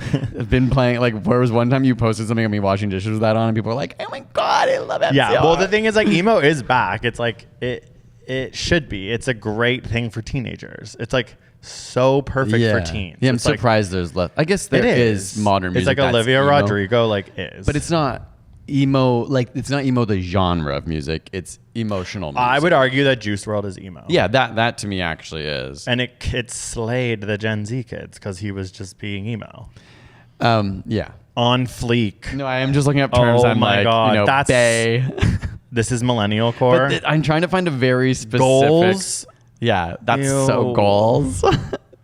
been playing, like there was one time you posted something of me washing dishes with that on, and people were like, "Oh my god, I love MCR." Yeah, well, the thing is, like, emo is back. It's like it should be. It's a great thing for teenagers. It's like so perfect for teens. Yeah, I'm It's like- surprised there's less. I guess there is modern music. It's like that's Olivia emo, Rodrigo is. but it's not emo. Like it's not emo the genre of music. It's emotional music. I would argue that Juice WRLD is emo. Yeah, that to me actually is. And it slayed the Gen Z kids because he was just being emo. Yeah. On fleek. No, I am just looking up terms. Oh I'm my like, God, you know, that's- bae. This is millennial core. But I'm trying to find a very specific. Goals. Yeah, that's so Ew. goals.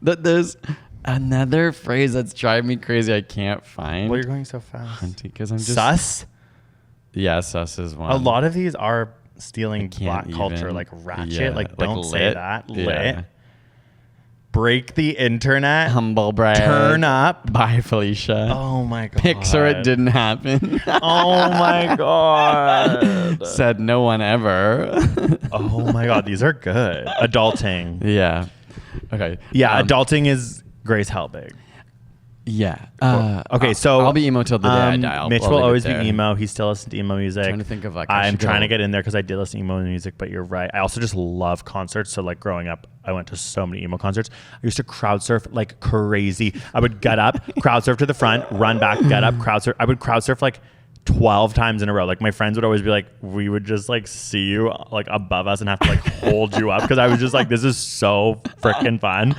That there's another phrase that's driving me crazy. I can't find. Well, you're going so fast. Because I'm just Sus. Yeah, sus is one. A lot of these are stealing Can't black culture, even- like ratchet. yeah, Like don't say lit. that. Yeah. Lit. Break the internet. Humble brag. Turn up. Bye, Felicia. Oh my god. Picture it didn't happen. Oh my god. Said no one ever. Oh my god. These are good. Adulting. Yeah. Okay. Yeah. Adulting is Grace Helbig. Yeah. Okay, so I'll be emo till the day I die. Mitch I'll will leave it always be there. emo. He still listens to emo music. Trying to think of, like, I I'm should trying to go- get in there because I did listen to emo music. But you're right. I also just love concerts. So like growing up, I went to so many emo concerts. I used to crowd surf like crazy. I would get up, crowd surf to the front, run back, get up, crowd surf. I would crowd surf like 12 times in a row. Like my friends would always be like, we would just like see you like above us and have to like hold you up because I was just like, this is so freaking fun.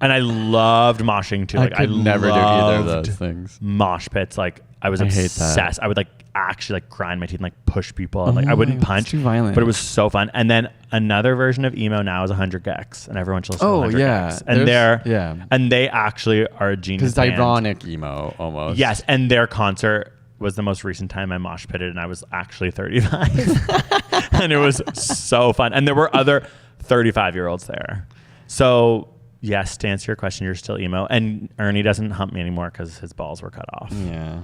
And I loved moshing too. Like I could never do either of loved those things. Mosh pits. Like I was I hate that. obsessed. I would like actually like grind my teeth and like push people. And like I wouldn't my God, punch. it's too violent. But it was so fun. And then another version of emo now is 100 Gex, and everyone should listen to 100 yeah. Gex. And Yeah. and they actually are a genius. Because it's band. ironic emo almost. Yes, and their concert was the most recent time I mosh pitted, and I was actually 35, and it was so fun. And there were other 35-year-olds there. So yes, to answer your question, you're still emo, and Ernie doesn't hump me anymore because his balls were cut off. Yeah.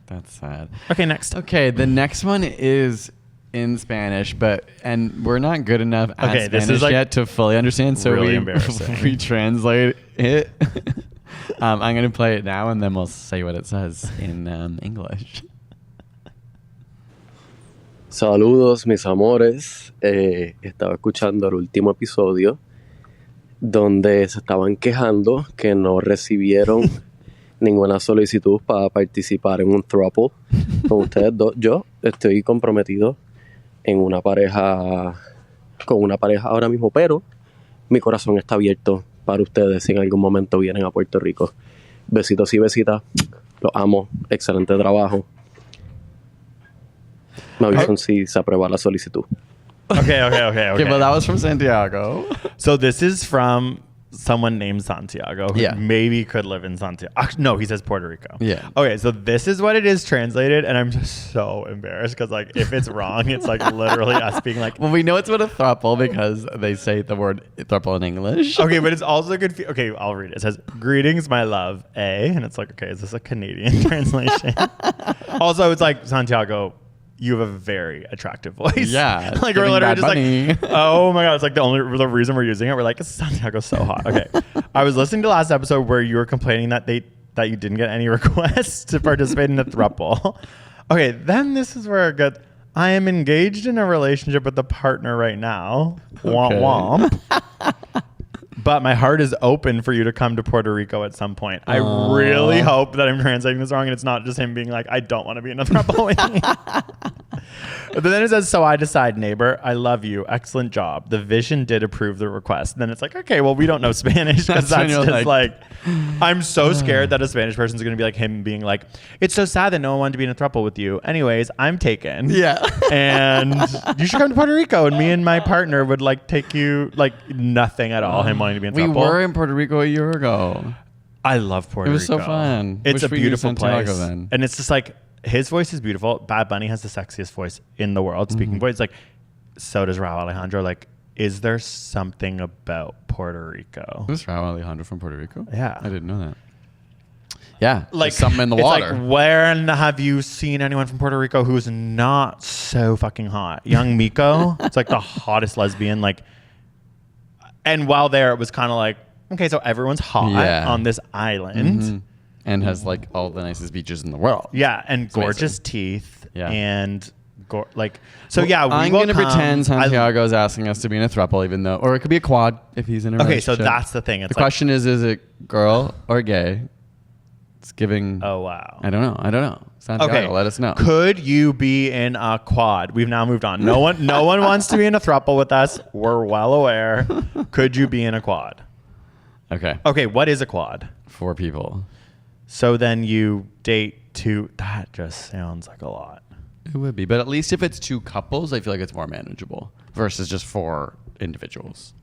That's sad. Okay, next. Okay, the next one is in Spanish, and we're not good enough at Okay, this Spanish is, like, yet to fully understand. So really we embarrassing. we translate it. I'm gonna play it now, and then we'll say what it says in English. Saludos, mis amores. Estaba escuchando el último episodio donde se estaban quejando que no recibieron ninguna solicitud para participar en un thruple con ustedes dos. Yo estoy comprometido en una pareja, con una pareja ahora mismo, pero mi corazón está abierto para ustedes si en algún momento vienen a Puerto Rico. Besitos y besitas. Los amo. Excelente trabajo. Me avisan si se aprueba la solicitud. Okay. Okay, well, that was from Santiago. So this is from someone named Santiago who Yeah. maybe could live in Santiago. No, he says Puerto Rico. Yeah. Okay, so this is what it is translated, and I'm just so embarrassed because like if it's wrong, it's like literally us being like, Well, we know it's what a thruple because they say the word thruple in English. okay, but it's also good. Okay, I'll read it. It says, "Greetings, my love, A," and it's like, okay, is this a Canadian translation? Also, it's like Santiago. You have a very attractive voice. Yeah, like we're giving literally Bad just Bunny. like, oh my god, it's like the reason we're using it. We're like, Santiago's so hot. Okay, I was listening to last episode where you were complaining that you didn't get any requests to participate in the thruple. Okay, then this is where it gets. I am engaged in a relationship with a partner right now. Womp womp. But my heart is open for you to come to Puerto Rico at some point. I really hope that I'm translating this wrong and it's not just him being like, I don't want to be in a throuple with you. But then it says, so I decide, neighbor, I love you. Excellent job. The vision did approve the request. And then it's like, okay, well, we don't know Spanish because That's when that's you're just like, I'm so scared that a Spanish person's going to be like him being like, it's so sad that no one wanted to be in a throuple with you. Anyways, I'm taken. Yeah. And you should come to Puerto Rico. And me and my partner would like take you like nothing at all. Him wanting to be in a We throuple. were in Puerto Rico a year ago. I love Puerto It Rico. was so fun. It's Wish a we knew beautiful Santiago place. then. And it's just like, his voice is beautiful. Bad Bunny has the sexiest voice in the world, speaking voice. Like, so does Rauw Alejandro. Like, is there something about Puerto Rico? Was Rauw Alejandro from Puerto Rico? Yeah. I didn't know that. Yeah. Like there's something in the it's water. Like, where have you seen anyone from Puerto Rico who's not so fucking hot? Young Miko, it's like the hottest lesbian. Like, and while there, it was kind of like, okay, so everyone's hot Yeah. on this island. Mhm. And has like all the nicest beaches in the world. Yeah, and amazing. gorgeous teeth Yeah. and So yeah, I'm going gonna pretend Santiago is asking us to be in a thruple, even though, or it could be a quad if he's in a relationship. So that's the thing. It's the question is it girl or gay? It's giving. Oh wow. I don't know. Santiago, let us know. Could you be in a quad? We've now moved on. No one wants to be in a thruple with us. We're well aware. Could you be in a quad? Okay. Okay. What is a quad? 4 people. So then you date 2. That just sounds like a lot. It would be, but at least if it's 2 couples, I feel like it's more manageable versus just 4 individuals.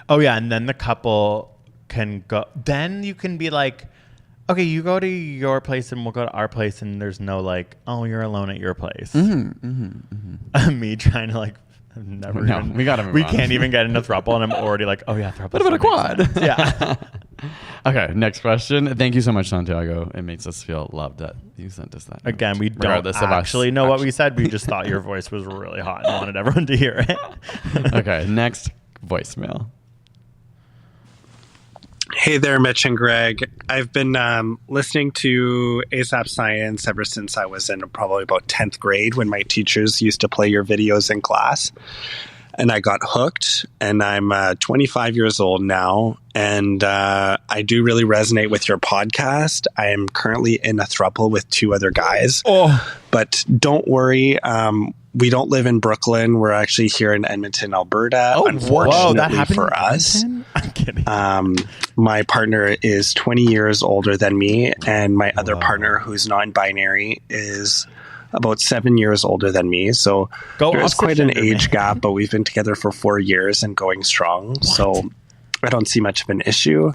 Oh yeah, and then the couple can go. Then you can be like, okay, you go to your place and we'll go to our place, and there's no like, oh, you're alone at your place. Me trying to like, we gotta move on. Can't even get into thruple, and I'm already like, oh yeah, thruple. What about a quad? Yeah. Okay, next question. Thank you so much, Santiago. It makes us feel loved that you sent us that. Again, we don't actually know what we said. We just thought your voice was really hot and wanted everyone to hear it. Okay, next voicemail. Hey there, Mitch and Greg. I've been listening to ASAP Science ever since I was in probably about 10th grade when my teachers used to play your videos in class. And I got hooked, and I'm 25 years old now, and I do really resonate with your podcast. I am currently in a throuple with 2 other guys. But don't worry, we don't live in Brooklyn. We're actually here in Edmonton, Alberta. Unfortunately that happened for us. I'm kidding. My partner is 20 years older than me, and my other partner, who's non-binary, is about 7 years older than me. So there's quite an age gap, but we've been together for 4 years and going strong. So I don't see much of an issue.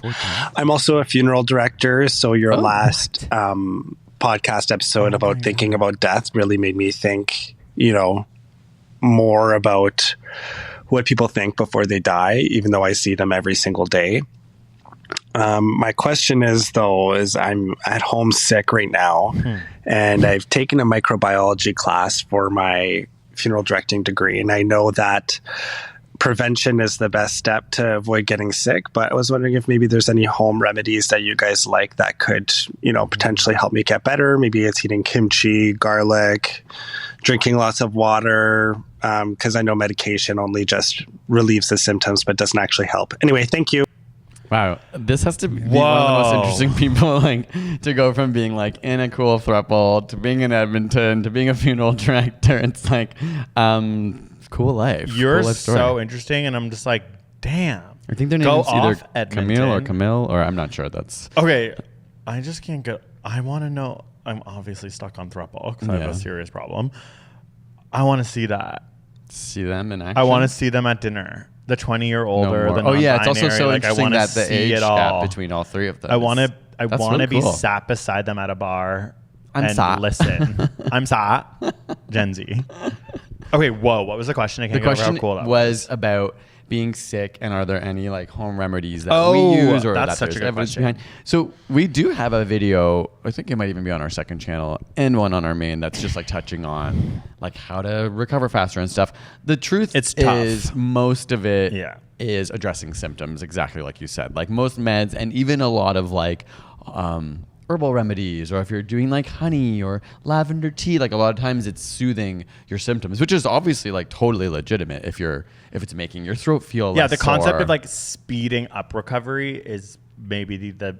I'm also a funeral director. So your last podcast episode about thinking about death really made me think, more about what people think before they die, even though I see them every single day. My question is I'm at home sick right now, and I've taken a microbiology class for my funeral directing degree. And I know that prevention is the best step to avoid getting sick, but I was wondering if maybe there's any home remedies that you guys like that could, potentially help me get better. Maybe it's eating kimchi, garlic, drinking lots of water, because I know medication only just relieves the symptoms, but doesn't actually help. Anyway, thank you. Wow, this has to be one of the most interesting people, to go from being in a cool throuple to being in Edmonton to being a funeral director. It's cool life. You're cool so interesting, and I'm just like, damn. I think their name is either Camille or I'm not sure. That's okay. I just can't get. I want to know. I'm obviously stuck on throuple because I have a serious problem. I want to see that. See them in action. I want to see them at dinner. The 20 or older. It's also so interesting that the age gap between all 3 of them. I want to be sat beside them at a bar and listen. I'm sat. Gen Z. Okay, whoa. What was the question? The question was about being sick, and are there any home remedies that we use, or that's that such there's a good evidence question. behind? So we do have a video. I think it might even be on our second channel and one on our main that's just touching on how to recover faster and stuff. The truth is most of it is addressing symptoms, exactly like you said. Most meds and even a lot of herbal remedies, or if you're doing honey or lavender tea, a lot of times it's soothing your symptoms, which is obviously totally legitimate if it's making your throat feel less the concept sore. of speeding up recovery is maybe the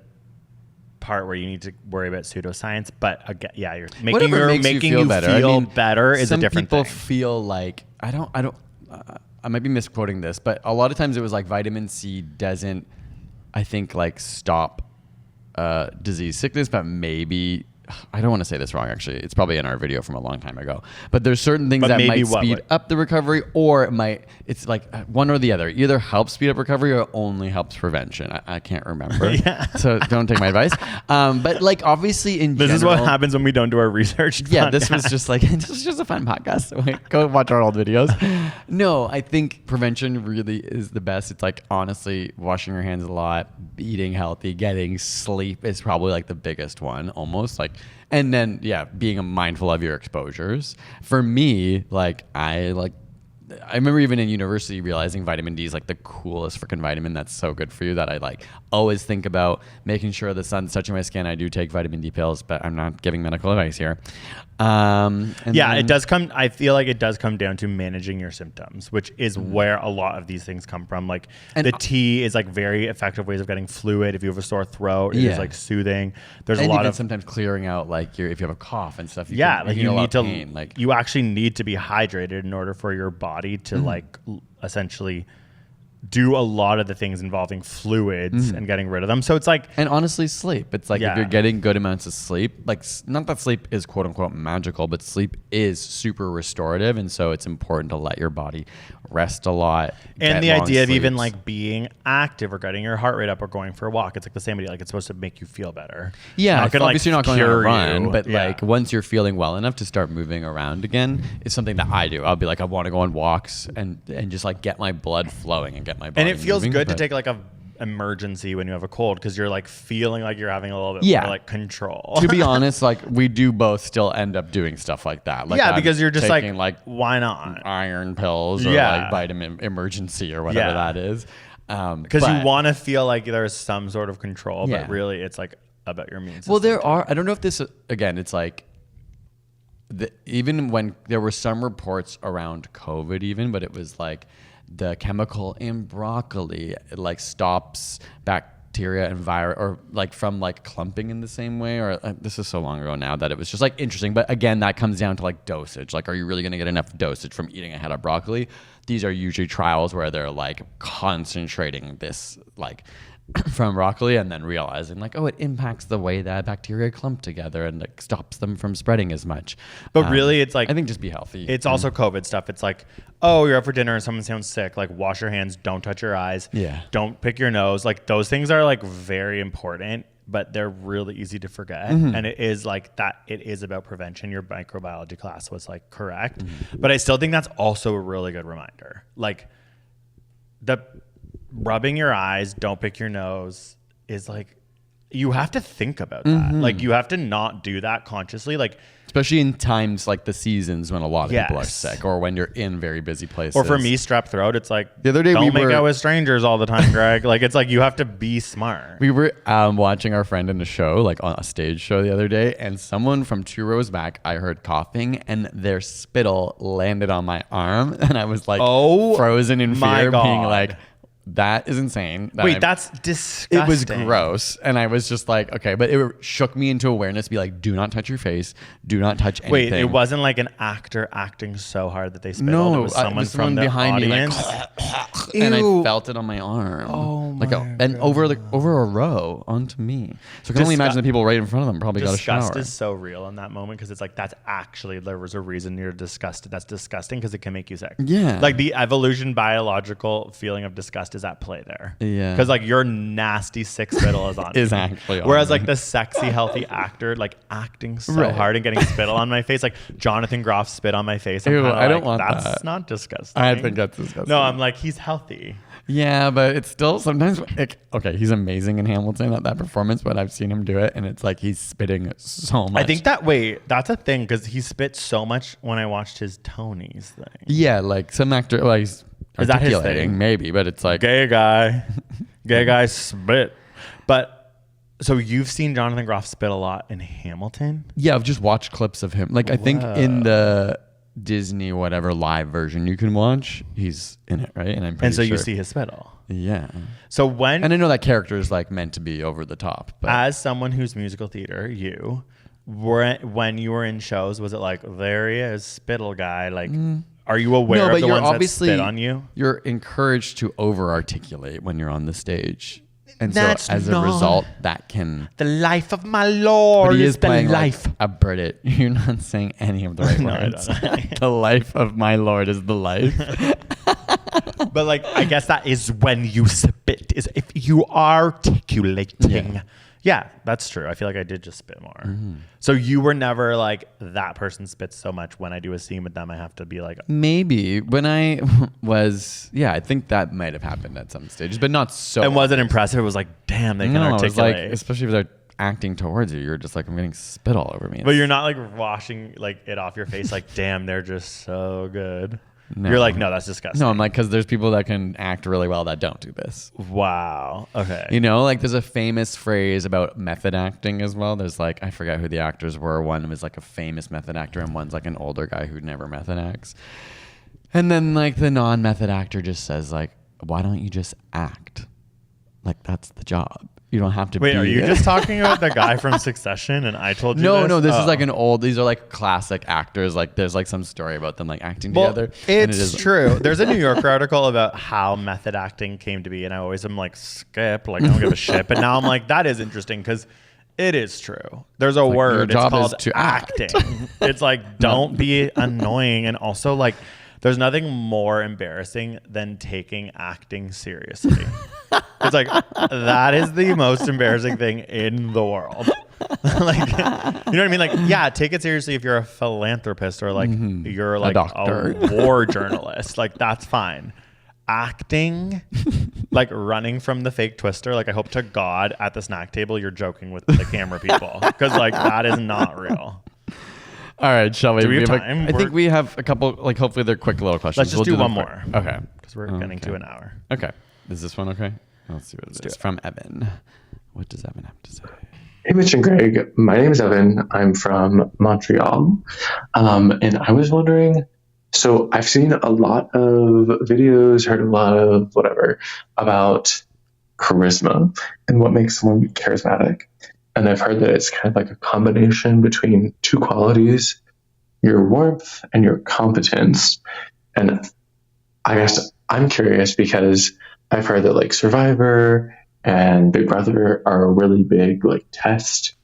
part where you need to worry about pseudoscience, but again, you're making you feel better is a different thing. Some people feel I might be misquoting this, but a lot of times it was vitamin C doesn't, I think, stop disease sickness, but maybe I don't want to say this wrong, actually. It's probably in our video from a long time ago, but there's certain things that might speed up the recovery, or it's one or the other. Either helps speed up recovery or only helps prevention. I can't remember. So don't take my advice. But obviously in general, this is what happens when we don't do our research. Yeah. This was just a fun podcast. So go watch our old videos. No, I think prevention really is the best. It's honestly washing your hands a lot, eating healthy, getting sleep is probably the biggest one, almost and then being mindful of your exposures. For me, I I remember even in university realizing vitamin D is like the coolest freaking vitamin that's so good for you that I like always think about making sure the sun's touching my skin. I do take vitamin D pills, but I'm not giving medical advice here. It does come. I feel like it does come down to managing your symptoms, which is where a lot of these things come from. Like the tea is like very effective ways of getting fluid. If you have a sore throat, it is like soothing. There's a lot of sometimes clearing out like if you have a cough and stuff. You need to. You actually need to be hydrated in order for your body to like essentially do a lot of the things involving fluids and getting rid of them. So it's like, and honestly, sleep. It's like if you're getting good amounts of sleep, like not that sleep is quote unquote magical, but sleep is super restorative. And so it's important to let your body rest a lot. And the idea of even like being active or getting your heart rate up or going for a walk, it's like the same idea. Like it's supposed to make you feel better. Yeah. Obviously not going on a run, but like once you're feeling well enough to start moving around again, it's something that I do. I'll be like, I want to go on walks and just like get my blood flowing and get my body and it feels moving, good to take like a emergency when you have a cold because you're like feeling like you're having a little bit more like control. To be honest, like we do both still end up doing stuff like that. Like because you're just taking, like why not iron pills or like vitamin emergency or whatever that is. Because you want to feel like there's some sort of control, but really it's like about your immune system. Well, there are. I don't know if this again. It's like. Even when there were some reports around COVID, even, but it was like the chemical in broccoli like stops bacteria and virus or like from like clumping in the same way, or this is so long ago now that it was just like interesting. But again, that comes down to like dosage. Like, are you really going to get enough dosage from eating a head of broccoli? These are usually trials where they're like concentrating this like from broccoli and then realizing like, oh, it impacts the way that bacteria clump together and like stops them from spreading as much. But really it's like, I think just be healthy. It's also COVID stuff. It's like, oh, you're out for dinner and someone sounds sick. Like wash your hands, don't touch your eyes. Don't pick your nose. Like those things are like very important, but they're really easy to forget. And it is like that. It is about prevention. Your microbiology class was like correct. But I still think that's also a really good reminder. Like the rubbing your eyes, don't pick your nose is like, you have to think about that. Like you have to not do that consciously. Like, especially in times like the seasons when a lot of people are sick or when you're in very busy places. Or for me, strep throat, it's like, the other day don't make out with strangers all the time, Greg. Like, it's like, you have to be smart. We were watching our friend in a show, like on a stage show the other day, and someone from 2 rows back, I heard coughing and their spittle landed on my arm. And I was like, frozen in fear, being like, that is insane. That's disgusting. It was gross. And I was just like, okay, but it shook me into awareness to be like, do not touch your face. Do not touch anything. Wait, it wasn't like an actor acting so hard that they spittled. No, it was someone from the behind audience. Me like, and I felt it on my arm. Oh my God. And over a row onto me. So I can only imagine the people right in front of them probably got a shower. Disgust is so real in that moment because it's like, that's actually, there was a reason you're disgusted. That's disgusting because it can make you sick. Yeah. Like the evolution biological feeling of disgust is at play there. Yeah. Because like your nasty sick spittle is on is me. actually on Whereas me. like the sexy healthy actor like acting so hard and getting spittle on my face, like Jonathan Groff spit on my face. Ew, I don't like, want that's that. not disgusting. I think that's disgusting. No, I'm like, he's healthy. Yeah, but it's still sometimes like, okay, he's amazing in Hamilton at that performance, but I've seen him do it and it's like he's spitting so much. I think that's a thing because he spit so much when I watched his Tonys thing. Yeah, like some actor, like he's is that his articulating, thing? maybe, but it's like gay guy spit. But so you've seen Jonathan Groff spit a lot in Hamilton? Yeah, I've just watched clips of him. Like I think in the Disney whatever live version you can watch, he's in it, right? And I'm pretty sure. You see his spittle. Yeah. So and I know that character is like meant to be over the top. But as someone who's musical theater, when you were in shows, was it like, there he is, spittle guy? Like, are you aware of the ones that spit on you? You're encouraged to over-articulate when you're on the stage. And that's so as a result, that can... The life of my Lord but he is playing the life. Like a Brit. You're not saying any of the right words. The life of my Lord is the life. But like, I guess that is when you spit, is if you are articulating. Yeah, that's true. I feel like I did just spit more. So you were never like, that person spits so much when I do a scene with them, I have to be like... Maybe. When I was... Yeah, I think that might have happened at some stages, but not so... And was it impressive? It was like, damn, they can articulate. It was like, especially if they're acting towards you, you're just like, I'm getting spit all over me. But you're not like washing like it off your face like, damn, they're just so good. No. You're like, no, that's disgusting. No, I'm like, because there's people that can act really well that don't do this. Wow. Okay. You know, like there's a famous phrase about method acting as well. There's like, I forget who the actors were. One was like a famous method actor and one's like an older guy who never method acts. And then like the non-method actor just says like, why don't you just act? Like that's the job. You don't have to Wait, be are you it. just talking about the guy from Succession and I told you No, this? no, this is like these are like classic actors. Like there's like some story about them like acting together. It's true. There's a New Yorker article about how method acting came to be. And I always am like, skip, like I don't give a shit. But now I'm like, that is interesting because it is true. There's a word. It's called acting. It's like, don't be annoying. And also like, there's nothing more embarrassing than taking acting seriously. It's like, that is the most embarrassing thing in the world. Like, you know what I mean? Like, yeah, take it seriously if you're a philanthropist or like you're like a war journalist. Like, that's fine. Acting, like running from the fake twister. Like, I hope to God at the snack table you're joking with the camera people because like that is not real. All right, shall we? Do we have time? I think we have a couple, like hopefully they're quick little questions. Let's just do one more. Okay. Because we're getting to an hour. Okay. Is this one okay? Let's see what it is. From Evan. What does Evan have to say? Hey, Mitch and Greg. My name is Evan. I'm from Montreal. And I was wondering, so I've seen a lot of videos, heard a lot of whatever about charisma and what makes someone charismatic. And I've heard that it's kind of like a combination between two qualities, your warmth and your competence. And I guess I'm curious because I've heard that like Survivor and Big Brother are a really big like test.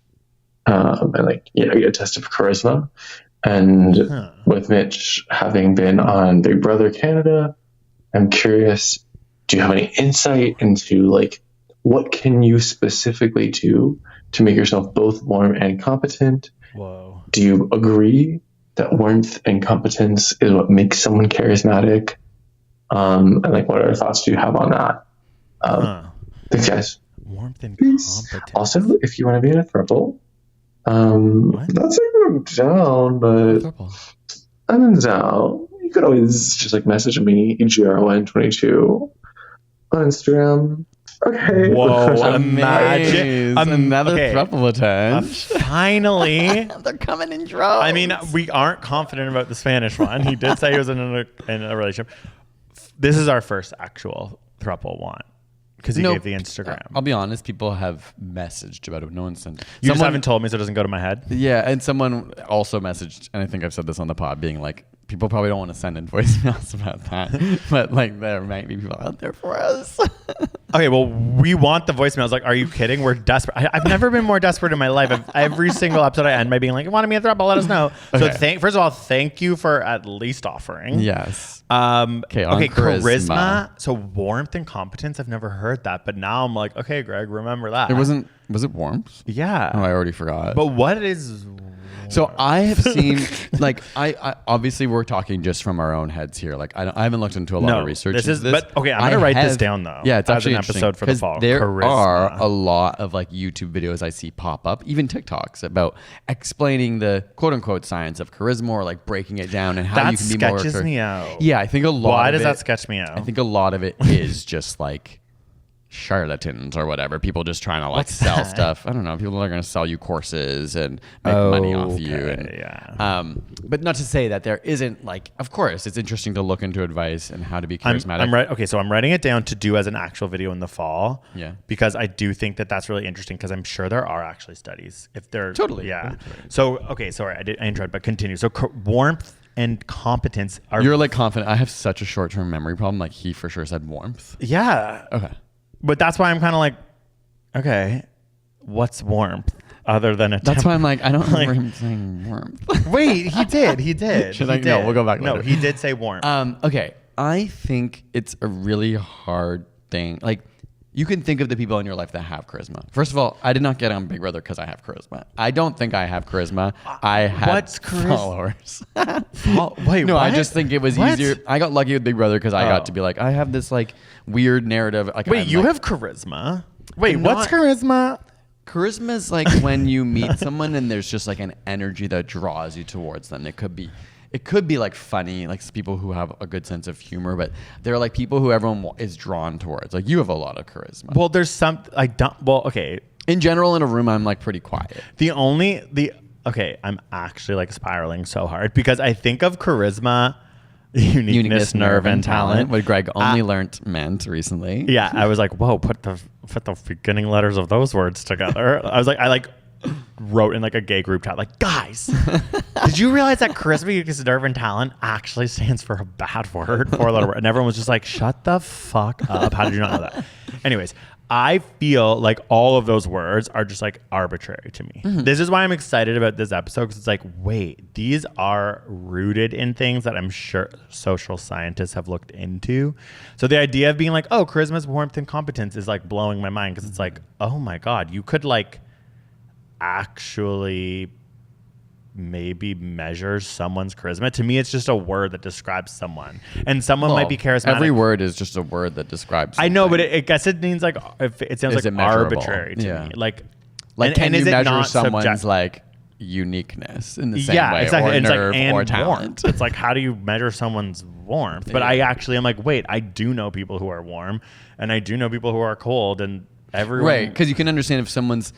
And like, you know, you get a test of charisma. And with Mitch having been on Big Brother Canada, I'm curious, do you have any insight into like, what can you specifically do to make yourself both warm and competent? Whoa. Do you agree that warmth and competence is what makes someone charismatic? And like, what other thoughts do you have on that? Thanks, guys. Warmth and Peace. competence. Also, if you want to be in a thruple, not saying I'm down, but I'm down. You could always just like message me, EGRON22 on Instagram. Okay. Whoa, imagine another thruple attempt. Finally. They're coming in droves. I mean, we aren't confident about the Spanish one. He did say he was in a relationship. This is our first actual thruple one. Because he gave the Instagram. I'll be honest, people have messaged about it. No one sent. You just haven't told me so it doesn't go to my head? Yeah, and someone also messaged, and I think I've said this on the pod, being like, people probably don't want to send in voicemails about that. But like, there might be people out there for us. Okay, well, we want the voicemails. Like, are you kidding? We're desperate. I've never been more desperate in my life. Every single episode I end by being like, you want me a throuple? Let us know. Okay. So first of all, thank you for at least offering. Yes. Okay, charisma. So warmth and competence. I've never heard that, but now I'm like, okay, Greg, remember that. Was it warmth? Yeah. Oh, I already forgot. But what is... So I have seen, like, I obviously we're talking just from our own heads here. Like, I haven't looked into a lot of research. But okay, I'm gonna write this down though. Yeah, it's actually an episode for the fall. There are a lot of like YouTube videos I see pop up, even TikToks, about explaining the quote unquote science of charisma or like breaking it down and how you can be more. That sketches me out. Yeah, I think a lot. Why does that sketch me out? I think a lot of it is just like charlatans or whatever, people just trying to like sell stuff. I don't know, people are going to sell you courses and make money off you, and but not to say that there isn't, like, of course it's interesting to look into advice and how to be charismatic. So I'm writing it down to do as an actual video in the fall, because I do think that that's really interesting, because I'm sure there are actually studies if they're so okay, sorry, I interrupted, but continue. So warmth and competence are... You're like confident. I have such a short-term memory problem. Like, he for sure said warmth. Okay. But that's why I'm kind of like, okay, what's warmth other than a... That's why I'm like, I don't remember him saying warmth. Wait, he did. No, we'll go back later. No, he did say warmth. Okay, I think it's a really hard thing. Like, you can think of the people in your life that have charisma. First of all, I did not get on Big Brother because I have charisma. I don't think I have charisma. I have followers. Wait, no, what? I just think it was easier. I got lucky with Big Brother because I got to be like, I have this like weird narrative. Like, wait, you have charisma? Wait, what's charisma? Charisma is like when you meet someone and there's just like an energy that draws you towards them. It it could be like funny, like people who have a good sense of humor, but they're like people who everyone is drawn towards. Like you have a lot of charisma. Well, there's some I don't. Well, okay. In general, in a room, I'm like pretty quiet. Okay, I'm actually like spiraling so hard because I think of charisma, uniqueness, nerve, and talent. What Greg only meant recently. Yeah, I was like, whoa, put the beginning letters of those words together. I wrote in like a gay group chat, like, guys, did you realize that charisma, uniqueness, nerve, and talent actually stands for a bad word, 4-letter word? And everyone was just like, shut the fuck up. How did you not know that? Anyways, I feel like all of those words are just like arbitrary to me. Mm-hmm. This is why I'm excited about this episode, because it's like, wait, these are rooted in things that I'm sure social scientists have looked into. So the idea of being like, oh, charisma is warmth and competence is like blowing my mind, because it's like, oh my God, you could like actually maybe measure someone's charisma. To me, it's just a word that describes someone, and someone might be charismatic. Every word is just a word that describes something. I know, but I guess it means like, if it sounds like arbitrary to me. Like can you measure someone's like uniqueness in the same way, exactly. or and nerve, it's like, or and talent? Warmth. It's like, how do you measure someone's warmth? But I actually am like, wait, I do know people who are warm, and I do know people who are cold, and everyone. Right, because you can understand if someone's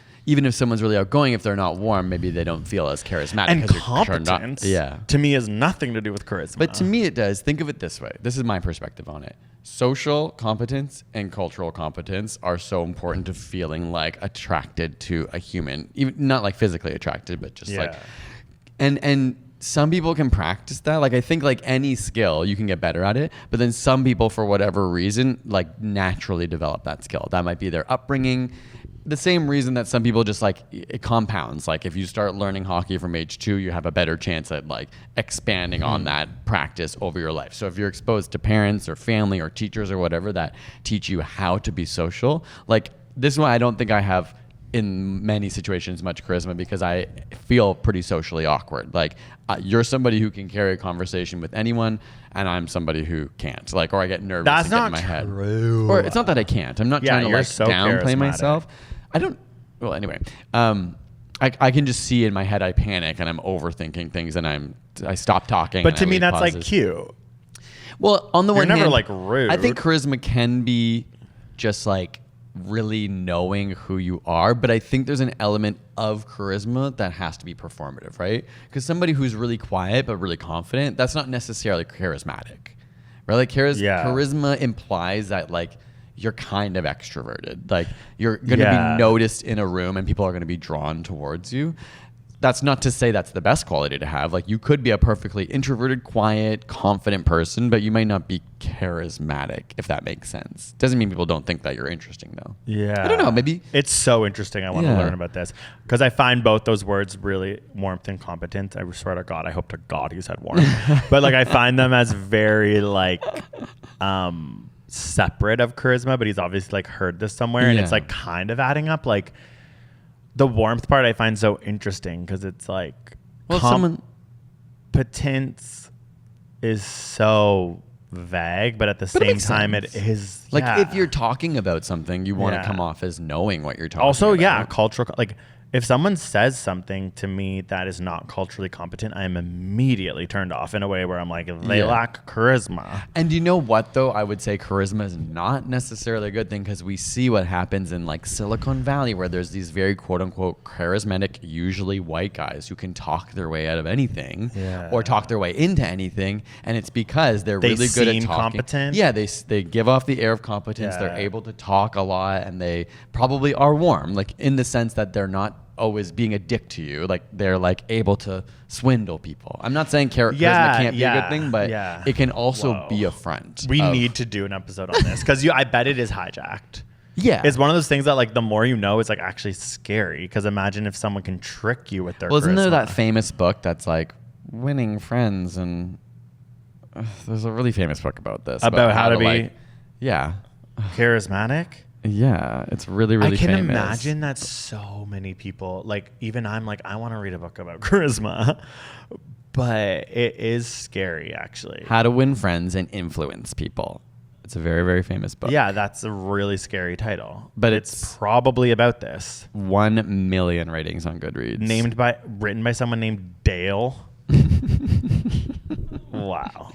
really outgoing, if they're not warm, maybe they don't feel as charismatic. And competence, to me, has nothing to do with charisma. But to me, it does. Think of it this way. This is my perspective on it. Social competence and cultural competence are so important to feeling like attracted to a human, even not like physically attracted, but just like, and some people can practice that. Like, I think like any skill, you can get better at it, but then some people, for whatever reason, like naturally develop that skill. That might be their upbringing. The same reason that some people just like, it compounds. Like if you start learning hockey from age 2, you have a better chance at like expanding on that practice over your life. So if you're exposed to parents or family or teachers or whatever that teach you how to be social, like this is why I don't think I have in many situations much charisma, because I feel pretty socially awkward. Like you're somebody who can carry a conversation with anyone, and I'm somebody who can't. Like, or I get nervous. That's and get not in my head. true. Or it's not that I can't. I'm not trying to like so downplay charismatic. myself. I don't. Well, anyway, I can just see in my head I panic and I'm overthinking things, and I stop talking. But to me, that's pauses. Like cute. Well, on the one hand, never like rude. I think charisma can be just like really knowing who you are, but I think there's an element of charisma that has to be performative, right? Because somebody who's really quiet but really confident, that's not necessarily charismatic, right? Like charisma implies that like you're kind of extroverted, like you're going to be noticed in a room and people are going to be drawn towards you. That's not to say that's the best quality to have. Like you could be a perfectly introverted, quiet, confident person, but you might not be charismatic, if that makes sense. Doesn't mean people don't think that you're interesting though. Yeah. I don't know, maybe. It's so interesting. I want to learn about this because I find both those words really, warmth and competence. I swear to God, I hope to God you said warmth. But like I find them as very like separate of charisma, but he's obviously like heard this somewhere and it's like kind of adding up. Like the warmth part I find so interesting because it's like competence is so vague, but at the same time it is like if you're talking about something, you want to come off as knowing what you're talking also about. Cultural, like if someone says something to me that is not culturally competent, I am immediately turned off in a way where I'm like, they lack charisma. And you know what, though? I would say charisma is not necessarily a good thing because we see what happens in like Silicon Valley where there's these very quote unquote charismatic, usually white guys who can talk their way out of anything or talk their way into anything. And it's because they're really good at talking. Competent. Yeah, they give off the air of competence. They're able to talk a lot and they probably are warm, like in the sense that they're not always being a dick to you, like they're like able to swindle people. I'm not saying charisma can't be a good thing, but it can also be a front. We need to do an episode on this because I bet it is hijacked. Yeah, it's one of those things that like the more you know, it's like actually scary. Because imagine if someone can trick you with their. Well, isn't there that famous book that's like winning friends and there's a really famous book about this about how to be charismatic. Yeah, it's really, really famous. I can imagine that so many people, like even I'm like, I want to read a book about charisma, but it is scary actually. How to Win Friends and Influence People. It's a very, very famous book. Yeah, that's a really scary title. But it's probably about this. 1 million ratings on Goodreads. Written by someone named Dale. Wow.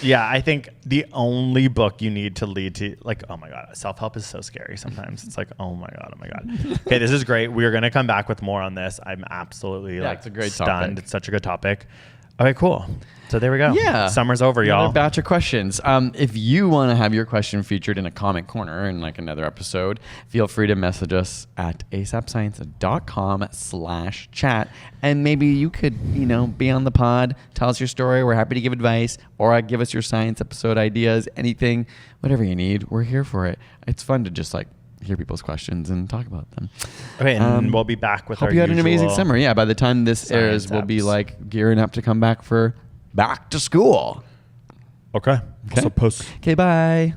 Yeah, I think the only book you need to lead to, like, oh my God, self-help is so scary sometimes. It's like, oh my God. Okay, this is great. We're going to come back with more on this. I'm absolutely it's a great stunned. topic. It's such a good topic. Okay, cool. So there we go. Yeah. Summer's over, y'all. Another batch of questions. If you want to have your question featured in a comment corner in like another episode, feel free to message us at asapscience.com/chat. And maybe you could, be on the pod, tell us your story. We're happy to give advice, or give us your science episode ideas, anything, whatever you need. We're here for it. It's fun to just hear people's questions and talk about them. Okay, and we'll be back with hope you had an amazing summer. Yeah, by the time this airs, we'll be gearing up to come back for back to school. Okay. So post. Okay, bye.